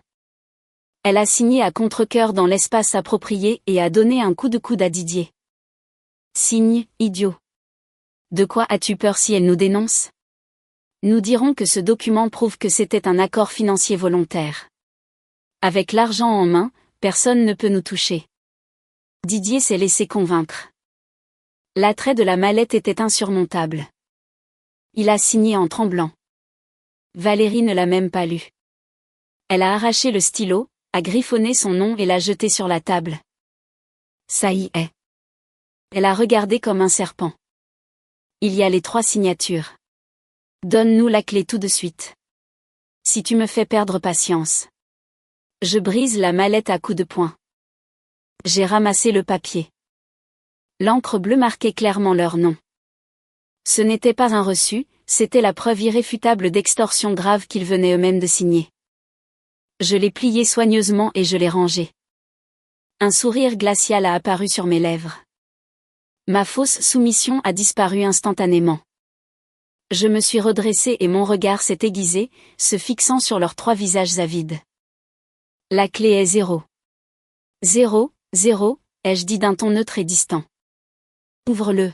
Elle a signé à contre-cœur dans l'espace approprié et a donné un coup de coude à Didier. Signe, idiot. De quoi as-tu peur si elle nous dénonce? Nous dirons que ce document prouve que c'était un accord financier volontaire. Avec l'argent en main, personne ne peut nous toucher. Didier s'est laissé convaincre. L'attrait de la mallette était insurmontable. Il a signé en tremblant. Valérie ne l'a même pas lu. Elle a arraché le stylo, a griffonné son nom et l'a jeté sur la table. Ça y est. Elle a regardé comme un serpent. Il y a les 3 signatures. Donne-nous la clé tout de suite. Si tu me fais perdre patience. Je brise la mallette à coups de poing. J'ai ramassé le papier. L'encre bleue marquait clairement leur nom. Ce n'était pas un reçu, c'était la preuve irréfutable d'extorsion grave qu'ils venaient eux-mêmes de signer. Je l'ai plié soigneusement et je l'ai rangé. Un sourire glacial a apparu sur mes lèvres. Ma fausse soumission a disparu instantanément. Je me suis redressé et mon regard s'est aiguisé, se fixant sur leurs 3 visages avides. La clé est 0. 0, 0, ai-je dit d'un ton neutre et distant. Ouvre-le.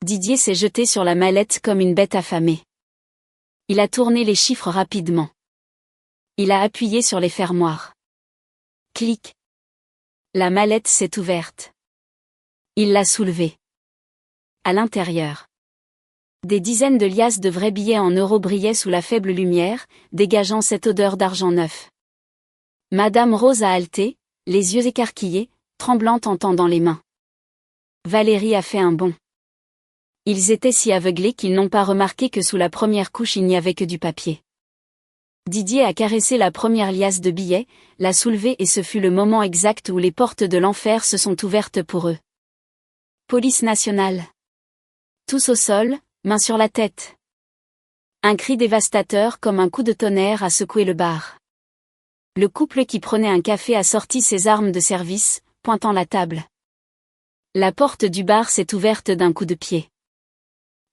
Didier s'est jeté sur la mallette comme une bête affamée. Il a tourné les chiffres rapidement. Il a appuyé sur les fermoirs. Clic. La mallette s'est ouverte. Il l'a soulevée. À l'intérieur, des dizaines de liasses de vrais billets en euros brillaient sous la faible lumière, dégageant cette odeur d'argent neuf. Madame Rose a haleté, les yeux écarquillés, tremblante en tendant les mains. Valérie a fait un bond. Ils étaient si aveuglés qu'ils n'ont pas remarqué que sous la première couche il n'y avait que du papier. Didier a caressé la première liasse de billets, l'a soulevée et ce fut le moment exact où les portes de l'enfer se sont ouvertes pour eux. Police nationale. Tous au sol, mains sur la tête. Un cri dévastateur comme un coup de tonnerre a secoué le bar. Le couple qui prenait un café a sorti ses armes de service, pointant la table. La porte du bar s'est ouverte d'un coup de pied.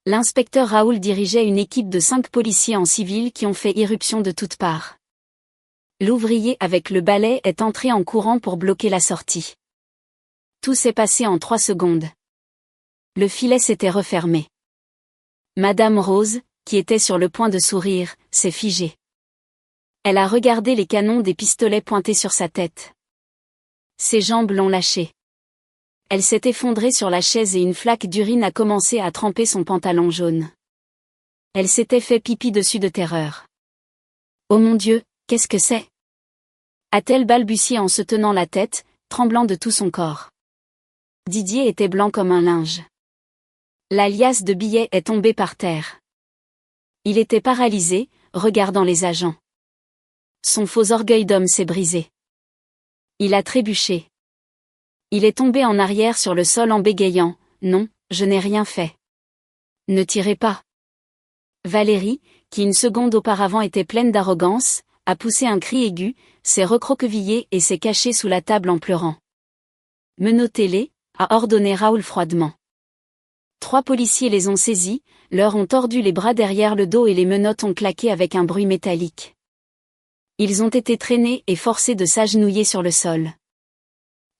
L'inspecteur Raoul dirigeait une équipe de 5 policiers en civil qui ont fait irruption de toutes parts. L'ouvrier avec le balai est entré en courant pour bloquer la sortie. Tout s'est passé en 3 secondes. Le filet s'était refermé. Madame Rose, qui était sur le point de sourire, s'est figée. Elle a regardé les canons des pistolets pointés sur sa tête. Ses jambes l'ont lâchée. Elle s'est effondrée sur la chaise et une flaque d'urine a commencé à tremper son pantalon jaune. Elle s'était fait pipi dessus de terreur. Oh mon Dieu, qu'est-ce que c'est ? A-t-elle balbutié en se tenant la tête, tremblant de tout son corps. Didier était blanc comme un linge. La liasse de billets est tombée par terre. Il était paralysé, regardant les agents. Son faux orgueil d'homme s'est brisé. Il a trébuché. Il est tombé en arrière sur le sol en bégayant « Non, je n'ai rien fait. » Ne tirez pas. Valérie, qui une seconde auparavant était pleine d'arrogance, a poussé un cri aigu, s'est recroquevillée et s'est cachée sous la table en pleurant. « Menottez-les » a ordonné Raoul froidement. 3 policiers les ont saisis, leur ont tordu les bras derrière le dos et les menottes ont claqué avec un bruit métallique. Ils ont été traînés et forcés de s'agenouiller sur le sol.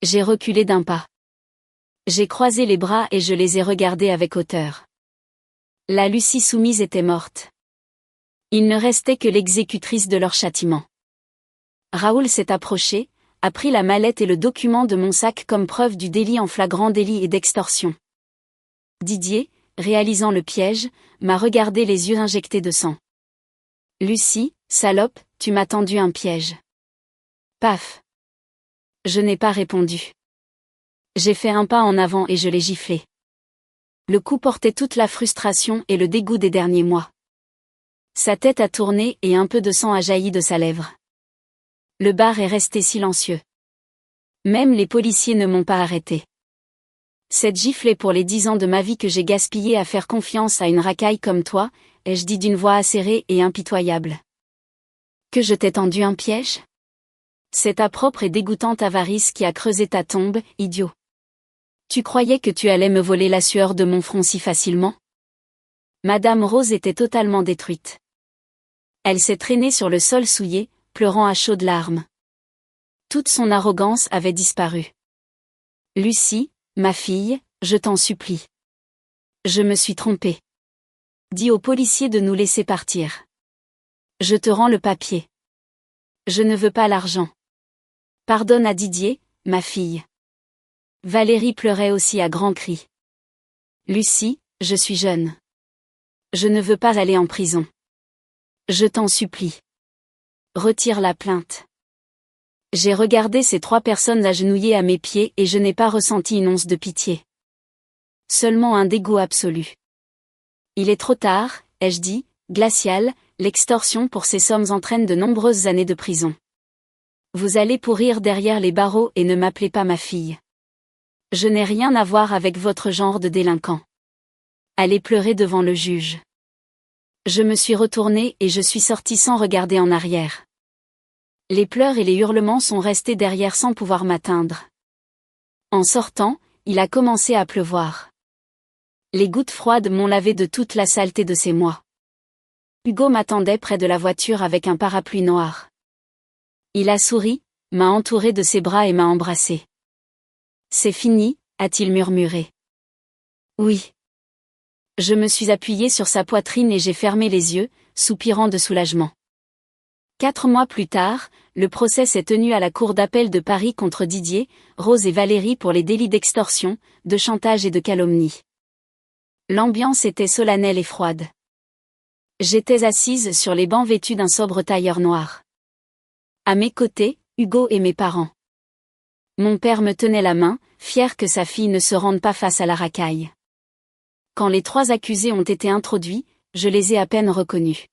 J'ai reculé d'un pas. J'ai croisé les bras et je les ai regardés avec hauteur. La Lucie soumise était morte. Il ne restait que l'exécutrice de leur châtiment. Raoul s'est approché, a pris la mallette et le document de mon sac comme preuve du délit en flagrant délit et d'extorsion. Didier, réalisant le piège, m'a regardé les yeux injectés de sang. Lucie, salope, tu m'as tendu un piège. Paf. Je n'ai pas répondu. J'ai fait un pas en avant et je l'ai giflé. Le coup portait toute la frustration et le dégoût des derniers mois. Sa tête a tourné et un peu de sang a jailli de sa lèvre. Le bar est resté silencieux. Même les policiers ne m'ont pas arrêté. Cette gifle est pour les 10 ans de ma vie que j'ai gaspillé à faire confiance à une racaille comme toi, ai-je dit d'une voix acérée et impitoyable. Que je t'ai tendu un piège ? C'est ta propre et dégoûtante avarice qui a creusé ta tombe, idiot. Tu croyais que tu allais me voler la sueur de mon front si facilement ? Madame Rose était totalement détruite. Elle s'est traînée sur le sol souillé, pleurant à chaudes larmes. Toute son arrogance avait disparu. Lucie, ma fille, je t'en supplie. Je me suis trompée. Dis aux policiers de nous laisser partir. Je te rends le papier. Je ne veux pas l'argent. Pardonne à Didier, ma fille. Valérie pleurait aussi à grands cris. Lucie, je suis jeune. Je ne veux pas aller en prison. Je t'en supplie. Retire la plainte. J'ai regardé ces 3 personnes agenouillées à mes pieds et je n'ai pas ressenti une once de pitié. Seulement un dégoût absolu. Il est trop tard, ai-je dit, glacial, l'extorsion pour ces sommes entraîne de nombreuses années de prison. Vous allez pourrir derrière les barreaux et ne m'appelez pas ma fille. Je n'ai rien à voir avec votre genre de délinquant. Allez pleurer devant le juge. Je me suis retournée et je suis sortie sans regarder en arrière. Les pleurs et les hurlements sont restés derrière sans pouvoir m'atteindre. En sortant, il a commencé à pleuvoir. Les gouttes froides m'ont lavé de toute la saleté de ces mois. Hugo m'attendait près de la voiture avec un parapluie noir. Il a souri, m'a entouré de ses bras et m'a embrassé. C'est fini, a-t-il murmuré. Oui. Je me suis appuyée sur sa poitrine et j'ai fermé les yeux, soupirant de soulagement. 4 mois plus tard, le procès s'est tenu à la cour d'appel de Paris contre Didier, Rose et Valérie pour les délits d'extorsion, de chantage et de calomnie. L'ambiance était solennelle et froide. J'étais assise sur les bancs vêtus d'un sobre tailleur noir. À mes côtés, Hugo et mes parents. Mon père me tenait la main, fier que sa fille ne se rende pas face à la racaille. Quand les 3 accusés ont été introduits, je les ai à peine reconnus.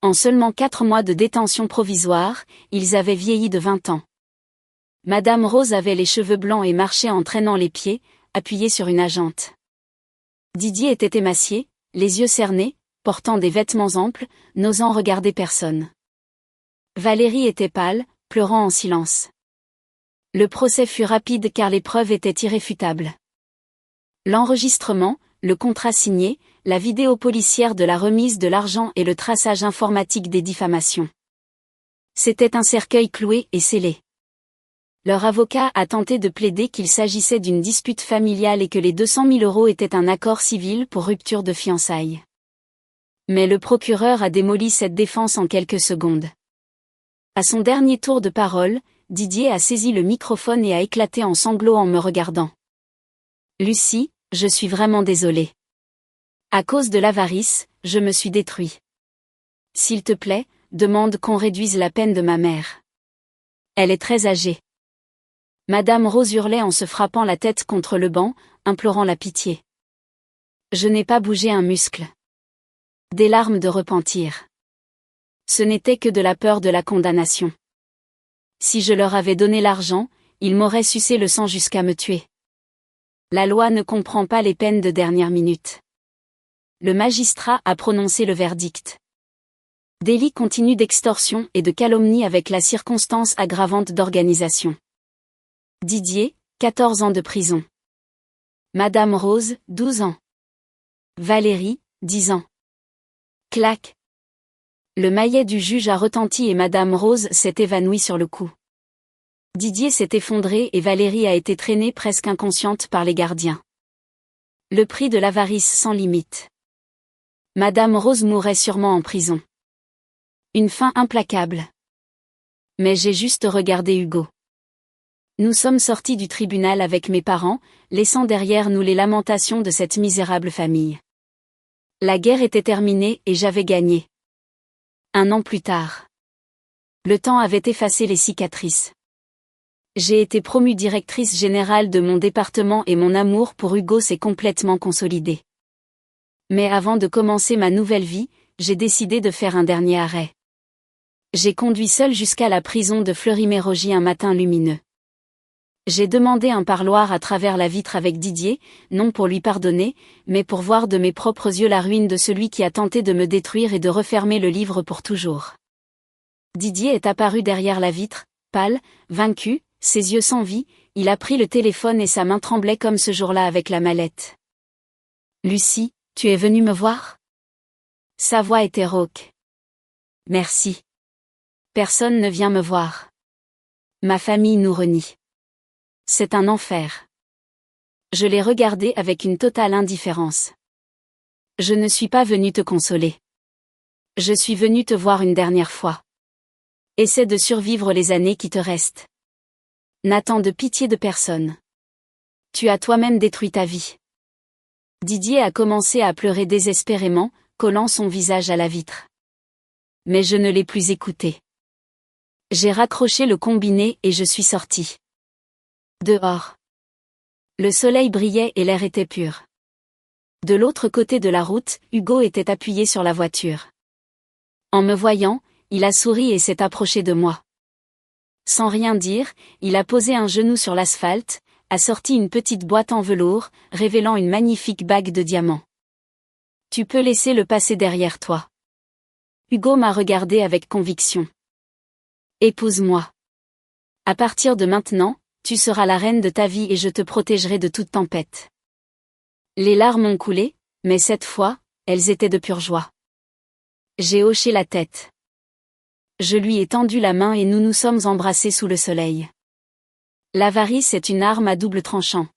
En seulement 4 mois de détention provisoire, ils avaient vieilli de 20 ans. Madame Rose avait les cheveux blancs et marchait en traînant les pieds, appuyée sur une agente. Didier était émacié, les yeux cernés, portant des vêtements amples, n'osant regarder personne. Valérie était pâle, pleurant en silence. Le procès fut rapide car les preuves étaient irréfutables. L'enregistrement, le contrat signé, la vidéo policière de la remise de l'argent et le traçage informatique des diffamations. C'était un cercueil cloué et scellé. Leur avocat a tenté de plaider qu'il s'agissait d'une dispute familiale et que les 200 000 € étaient un accord civil pour rupture de fiançailles. Mais le procureur a démoli cette défense en quelques secondes. À son dernier tour de parole, Didier a saisi le microphone et a éclaté en sanglots en me regardant. « Lucie, je suis vraiment désolé. À cause de l'avarice, je me suis détruit. S'il te plaît, demande qu'on réduise la peine de ma mère. Elle est très âgée. » Madame Rose hurlait en se frappant la tête contre le banc, implorant la pitié. Je n'ai pas bougé un muscle. Des larmes de repentir. Ce n'était que de la peur de la condamnation. Si je leur avais donné l'argent, ils m'auraient sucé le sang jusqu'à me tuer. La loi ne comprend pas les peines de dernière minute. Le magistrat a prononcé le verdict. Délit continu d'extorsion et de calomnie avec la circonstance aggravante d'organisation. Didier, 14 ans de prison. Madame Rose, 12 ans. Valérie, 10 ans. Clac. Le maillet du juge a retenti et Madame Rose s'est évanouie sur le coup. Didier s'est effondré et Valérie a été traînée presque inconsciente par les gardiens. Le prix de l'avarice sans limite. Madame Rose mourrait sûrement en prison. Une fin implacable. Mais j'ai juste regardé Hugo. Nous sommes sortis du tribunal avec mes parents, laissant derrière nous les lamentations de cette misérable famille. La guerre était terminée et j'avais gagné. 1 an plus tard. Le temps avait effacé les cicatrices. J'ai été promue directrice générale de mon département et mon amour pour Hugo s'est complètement consolidé. Mais avant de commencer ma nouvelle vie, j'ai décidé de faire un dernier arrêt. J'ai conduit seule jusqu'à la prison de Fleury-Mérogis un matin lumineux. J'ai demandé un parloir à travers la vitre avec Didier, non pour lui pardonner, mais pour voir de mes propres yeux la ruine de celui qui a tenté de me détruire et de refermer le livre pour toujours. Didier est apparu derrière la vitre, pâle, vaincu, ses yeux sans vie, il a pris le téléphone et sa main tremblait comme ce jour-là avec la mallette. « Lucie, tu es venue me voir ?» Sa voix était rauque. « Merci. Personne ne vient me voir. Ma famille nous renie. C'est un enfer. » Je l'ai regardé avec une totale indifférence. « Je ne suis pas venue te consoler. Je suis venue te voir une dernière fois. Essaie de survivre les années qui te restent. N'attends de pitié de personne. Tu as toi-même détruit ta vie. » Didier a commencé à pleurer désespérément, collant son visage à la vitre. Mais je ne l'ai plus écouté. J'ai raccroché le combiné et je suis sortie. Dehors. Le soleil brillait et l'air était pur. De l'autre côté de la route, Hugo était appuyé sur la voiture. En me voyant, il a souri et s'est approché de moi. Sans rien dire, il a posé un genou sur l'asphalte, a sorti une petite boîte en velours, révélant une magnifique bague de diamants. « Tu peux laisser le passé derrière toi. » Hugo m'a regardé avec conviction. « Épouse-moi. À partir de maintenant, tu seras la reine de ta vie et je te protégerai de toute tempête. » Les larmes ont coulé, mais cette fois, elles étaient de pure joie. J'ai hoché la tête. Je lui ai tendu la main et nous nous sommes embrassés sous le soleil. L'avarice est une arme à double tranchant.